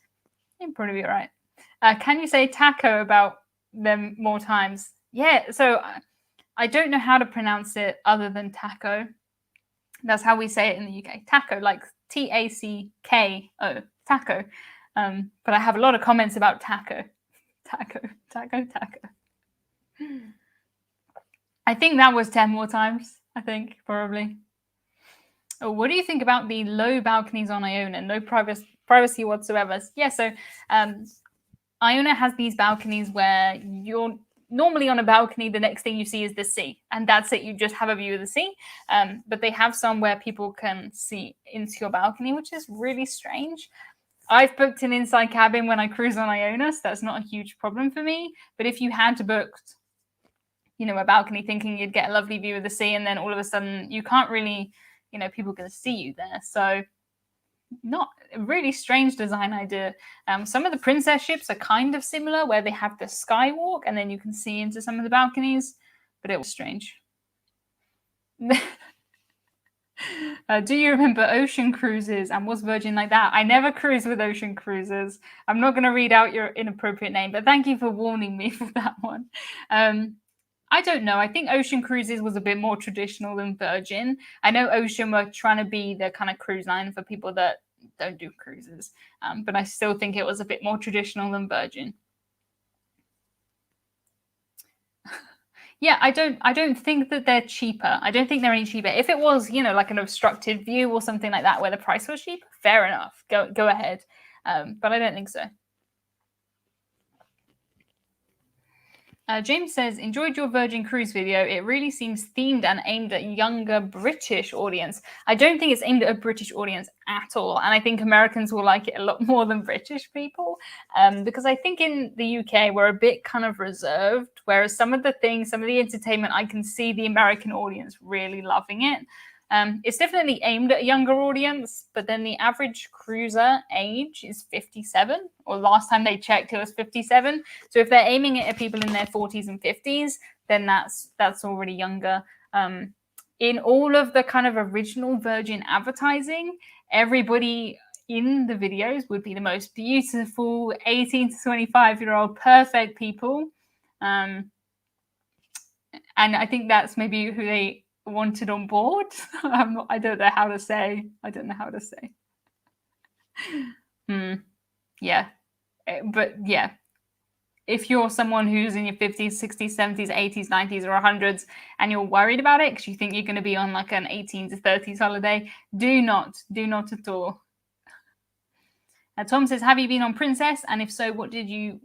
you'll probably be all right. Can you say taco about them more times? Yeah, so I don't know how to pronounce it other than taco. That's how we say it in the UK. Taco, like T-A-C-K-O, taco. But I have a lot of comments about taco. Taco. I think that was 10 more times, I think, probably. Oh, what do you think about the low balconies on Iona? No privacy whatsoever. Yeah, so Iona has these balconies where you're normally on a balcony, the next thing you see is the sea, and that's it. You just have a view of the sea. But they have some where people can see into your balcony, which is really strange. I've booked an inside cabin when I cruise on Iona, so that's not a huge problem for me. But if you had booked, a balcony thinking you'd get a lovely view of the sea, and then all of a sudden you can't really, people can see you there. So not a really strange design idea. Some of the princess ships are kind of similar, where they have the skywalk and then you can see into some of the balconies, but it was strange. Do you remember ocean cruises, and was Virgin like that? I never cruised with ocean cruises. I'm not going to read out your inappropriate name, but thank you for warning me for that one. I don't know. I think Ocean Cruises was a bit more traditional than Virgin. I know Ocean were trying to be the kind of cruise line for people that don't do cruises. But I still think it was a bit more traditional than Virgin. Yeah, I don't think that they're cheaper. I don't think they're any cheaper. If it was, like an obstructed view or something like that where the price was cheap, fair enough. Go ahead. But I don't think so. James says, enjoyed your Virgin Cruise video. It really seems themed and aimed at younger British audience. I don't think it's aimed at a British audience at all. And I think Americans will like it a lot more than British people. Because I think in the UK, we're a bit kind of reserved. Whereas some of the entertainment, I can see the American audience really loving it. It's definitely aimed at a younger audience, but then the average cruiser age is 57, or last time they checked, it was 57. So if they're aiming it at people in their 40s and 50s, then that's already younger. In all of the kind of original Virgin advertising, everybody in the videos would be the most beautiful 18 to 25-year-old perfect people. And I think that's maybe who they wanted on board. I don't know how to say. Yeah. But yeah, if you're someone who's in your 50s, 60s, 70s, 80s, 90s, or 100s, and you're worried about it because you think you're going to be on like an 18 to 30s holiday, do not at all. Tom says, have you been on Princess? And if so, what did you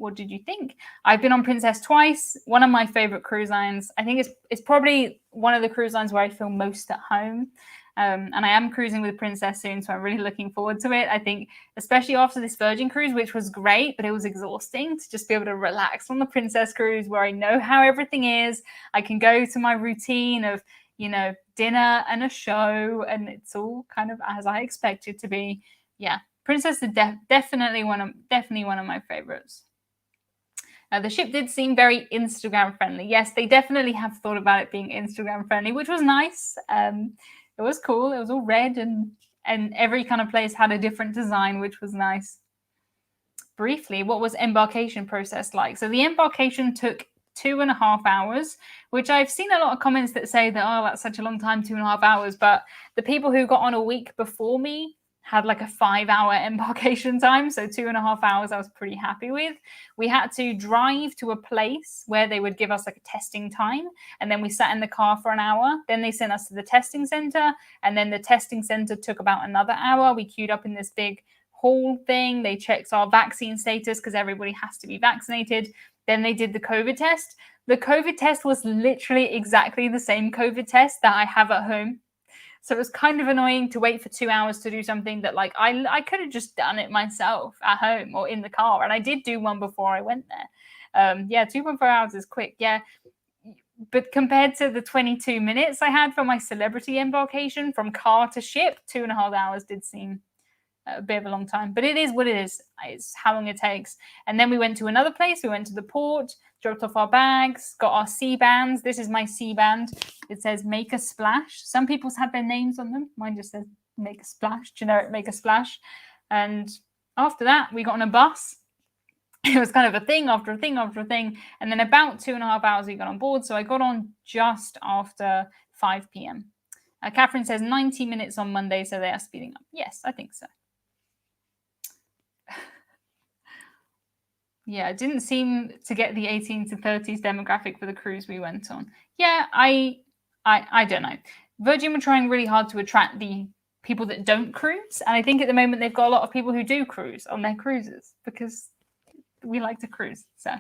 think? I've been on Princess twice. One of my favorite cruise lines. I think it's probably one of the cruise lines where I feel most at home. And I am cruising with Princess soon, so I'm really looking forward to it. I think, especially after this Virgin cruise, which was great, but it was exhausting to just be able to relax on the Princess cruise where I know how everything is. I can go to my routine of, dinner and a show, and it's all kind of as I expect it to be. Yeah. Princess is definitely one of my favorites. The ship did seem very Instagram friendly. Yes, they definitely have thought about it being Instagram friendly, which was nice. It was cool. It was all red, and every kind of place had a different design, which was nice. Briefly, what was embarkation process like? So the embarkation took 2.5 hours, which I've seen a lot of comments that say that, oh, that's such a long time, 2.5 hours. But the people who got on a week before me had like a 5-hour embarkation time. So 2.5 hours I was pretty happy with. We had to drive to a place where they would give us like a testing time. And then we sat in the car for an hour. Then they sent us to the testing center. And then the testing center took about another hour. We queued up in this big hall thing. They checked our vaccine status because everybody has to be vaccinated. Then they did the COVID test. The COVID test was literally exactly the same COVID test that I have at home. So it was kind of annoying to wait for 2 hours to do something that like I could have just done it myself at home or in the car. And I did do one before I went there. 2.4 hours is quick. Yeah. But compared to the 22 minutes I had for my celebrity embarkation from car to ship, 2.5 hours did seem a bit of a long time. But it is what it is. It's how long it takes. And then we went to another place. We went to the port, dropped off our bags, got our C bands. This is my C band. It says make a splash. Some people's had their names on them. Mine just says make a splash, generic make a splash. And after that, we got on a bus. It was kind of a thing after a thing after a thing. And then about 2.5 hours we got on board. So I got on just after 5 p.m. Catherine says 90 minutes on Monday, so they are speeding up. Yes, I think so. Yeah, it didn't seem to get the 18 to 30s demographic for the cruise we went on. Yeah, I don't know. Virgin were trying really hard to attract the people that don't cruise. And I think at the moment they've got a lot of people who do cruise on their cruises because we like to cruise. So,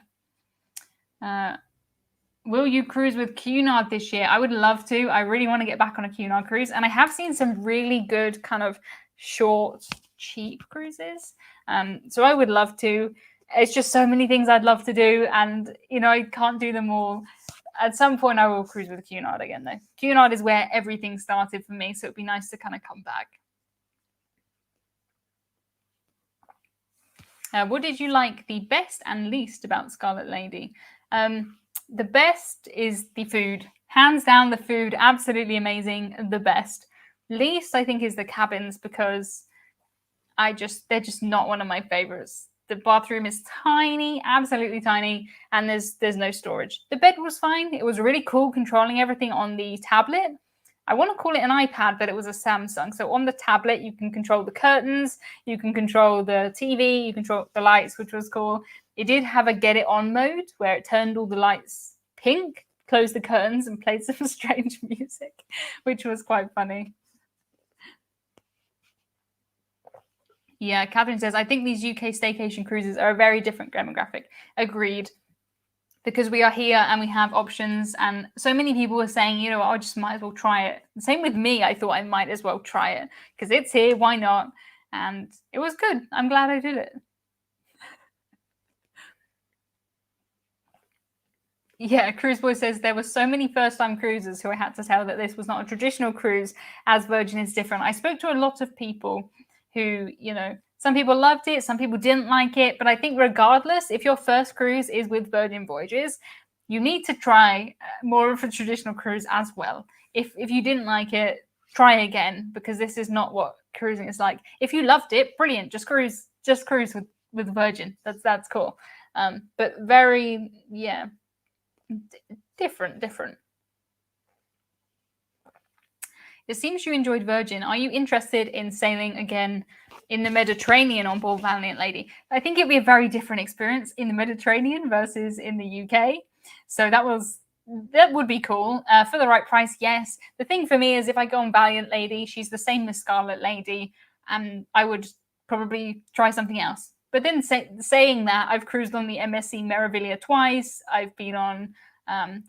will you cruise with Cunard this year? I would love to. I really want to get back on a Cunard cruise. And I have seen some really good kind of short, cheap cruises. So I would love to. It's just so many things I'd love to do. And, I can't do them all. At some point, I will cruise with Cunard again, though. Cunard is where everything started for me. So it'd be nice to kind of come back. What did you like the best and least about Scarlet Lady? The best is the food. Hands down, the food, absolutely amazing, the best. Least, I think, is the cabins because they're just not one of my favorites. The bathroom is tiny, absolutely tiny, and there's no storage. The bed was fine. It was really cool controlling everything on the tablet. I want to call it an iPad, but it was a Samsung. So on the tablet, you can control the curtains, you can control the TV, you control the lights, which was cool. It did have a get it on mode where it turned all the lights pink, closed the curtains, and played some strange music, which was quite funny. Yeah, Catherine says, I think these UK staycation cruises are a very different demographic. Agreed. Because we are here and we have options, and so many people were saying, you know, I just might as well try it. Same with me, I thought I might as well try it because it's here, why not? And it was good. I'm glad I did it. Yeah, Cruise Boy says there were so many first-time cruisers who I had to tell that this was not a traditional cruise, as Virgin is different. I spoke to a lot of people who, you know, some people loved it, some people didn't like it, but I think regardless, if your first cruise is with Virgin Voyages, you need to try more of a traditional cruise as well. If you didn't like it, try again, because this is not what cruising is like. If you loved it, brilliant, just cruise with Virgin. That's cool. But very, yeah, different. It seems you enjoyed Virgin. Are you interested in sailing again in the Mediterranean on board Valiant Lady? I think it'd be a very different experience in the Mediterranean versus in the UK. So that would be cool. For the right price, yes. The thing for me is if I go on Valiant Lady, she's the same as Scarlet Lady, and I would probably try something else. But then saying that, I've cruised on the MSC Meraviglia twice. I've been on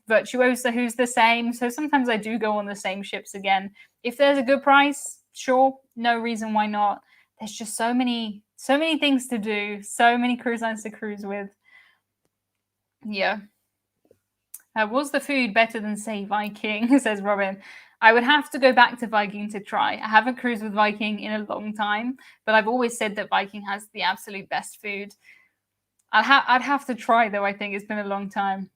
Virtuosa, who's the same. So sometimes I do go on the same ships again. If there's a good price, sure, no reason why not. There's just so many things to do, so many cruise lines to cruise with. Yeah. Was the food better than, say, Viking? Says Robin. I would have to go back to Viking to try. I haven't cruised with Viking in a long time, but I've always said that Viking has the absolute best food. I'd have to try, though. I think it's been a long time.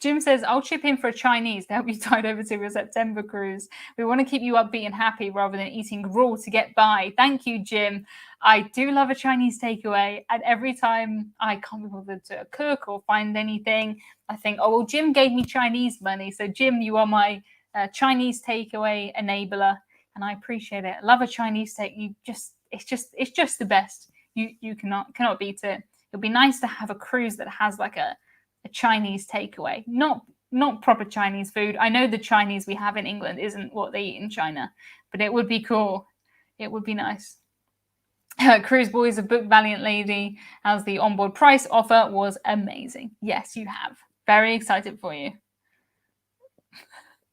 Jim says, I'll chip in for a Chinese to help you tide over to your September cruise. We want to keep you upbeat and happy rather than eating gruel to get by. Thank you, Jim. I do love a Chinese takeaway. And every time I can't be bothered to cook or find anything, I think, oh, well, Jim gave me Chinese money. So, Jim, you are my Chinese takeaway enabler. And I appreciate it. I love a Chinese take. It's just the best. You cannot beat it. It'll be nice to have a cruise that has like a Chinese takeaway, not proper Chinese food. I know the Chinese we have in England isn't what they eat in China, but it would be cool. It would be nice. Cruise Boys have booked Valiant Lady as the onboard price offer was amazing. Yes, you have. Very excited for you.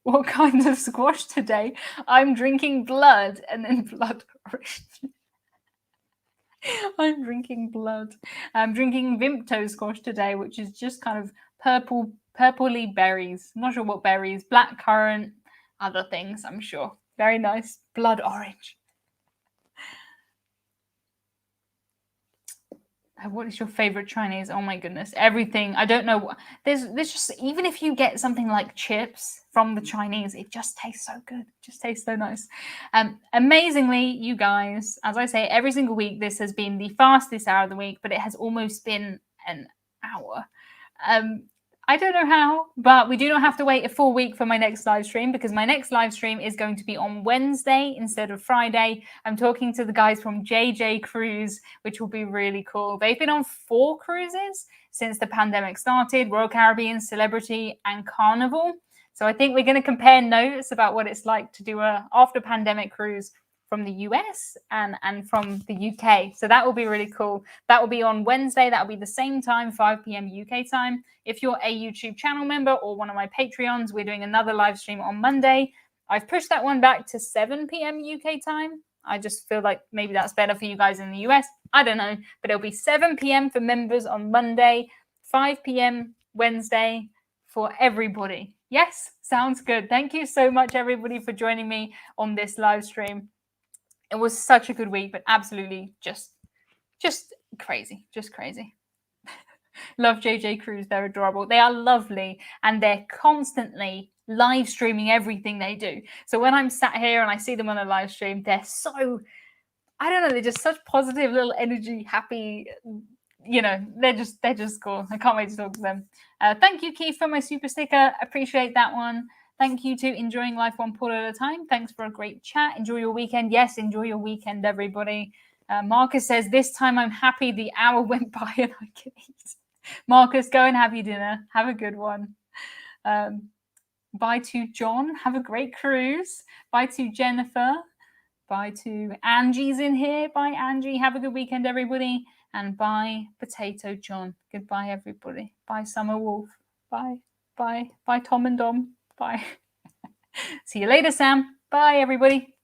What kind of squash today? I'm drinking blood and then blood orange. I'm drinking blood. I'm drinking Vimto squash today, which is just kind of purpley berries. I'm not sure what berries, black currant, other things, I'm sure. Very nice. Blood orange. What is your favorite Chinese? Oh my goodness, everything. I don't know. There's just, even if you get something like chips from the Chinese, it just tastes so good. It just tastes so nice. Amazingly, you guys, as I say, every single week, this has been the fastest hour of the week, but it has almost been an hour. I don't know how, but we do not have to wait a full week for my next live stream because my next live stream is going to be on Wednesday instead of Friday. I'm talking to the guys from JJ Cruise, which will be really cool. They've been on 4 cruises since the pandemic started: Royal Caribbean, Celebrity, and Carnival. So I think we're going to compare notes about what it's like to do a after pandemic cruise from the US and from the UK. So that will be really cool. That will be on Wednesday. That will be the same time, 5 p.m. UK time. If you're a YouTube channel member or one of my Patreons, we're doing another live stream on Monday. I've pushed that one back to 7 p.m. UK time. I just feel like maybe that's better for you guys in the US. I don't know, but it'll be 7 p.m. for members on Monday, 5 p.m. Wednesday for everybody. Yes, sounds good. Thank you so much, everybody, for joining me on this live stream. It was such a good week, but absolutely just crazy, just crazy. Love JJ Cruise. They're adorable. They are lovely, and they're constantly live streaming everything they do. So when I'm sat here and I see them on a live stream, they're so, I don't know, they're just such positive little energy, happy, you know, they're just cool. I can't wait to talk to them. Thank you, Keith, for my super sticker. Appreciate that one. Thank you to Enjoying Life One Port at a Time. Thanks for a great chat. Enjoy your weekend. Yes, enjoy your weekend, everybody. Marcus says, this time I'm happy the hour went by and I can eat. Marcus, go and have your dinner. Have a good one. Bye to John. Have a great cruise. Bye to Jennifer. Bye to Angie's in here. Bye, Angie. Have a good weekend, everybody. And bye, Potato John. Goodbye, everybody. Bye, Summer Wolf. Bye. Bye. Bye, Tom and Dom. Bye. See you later, Sam. Bye, everybody.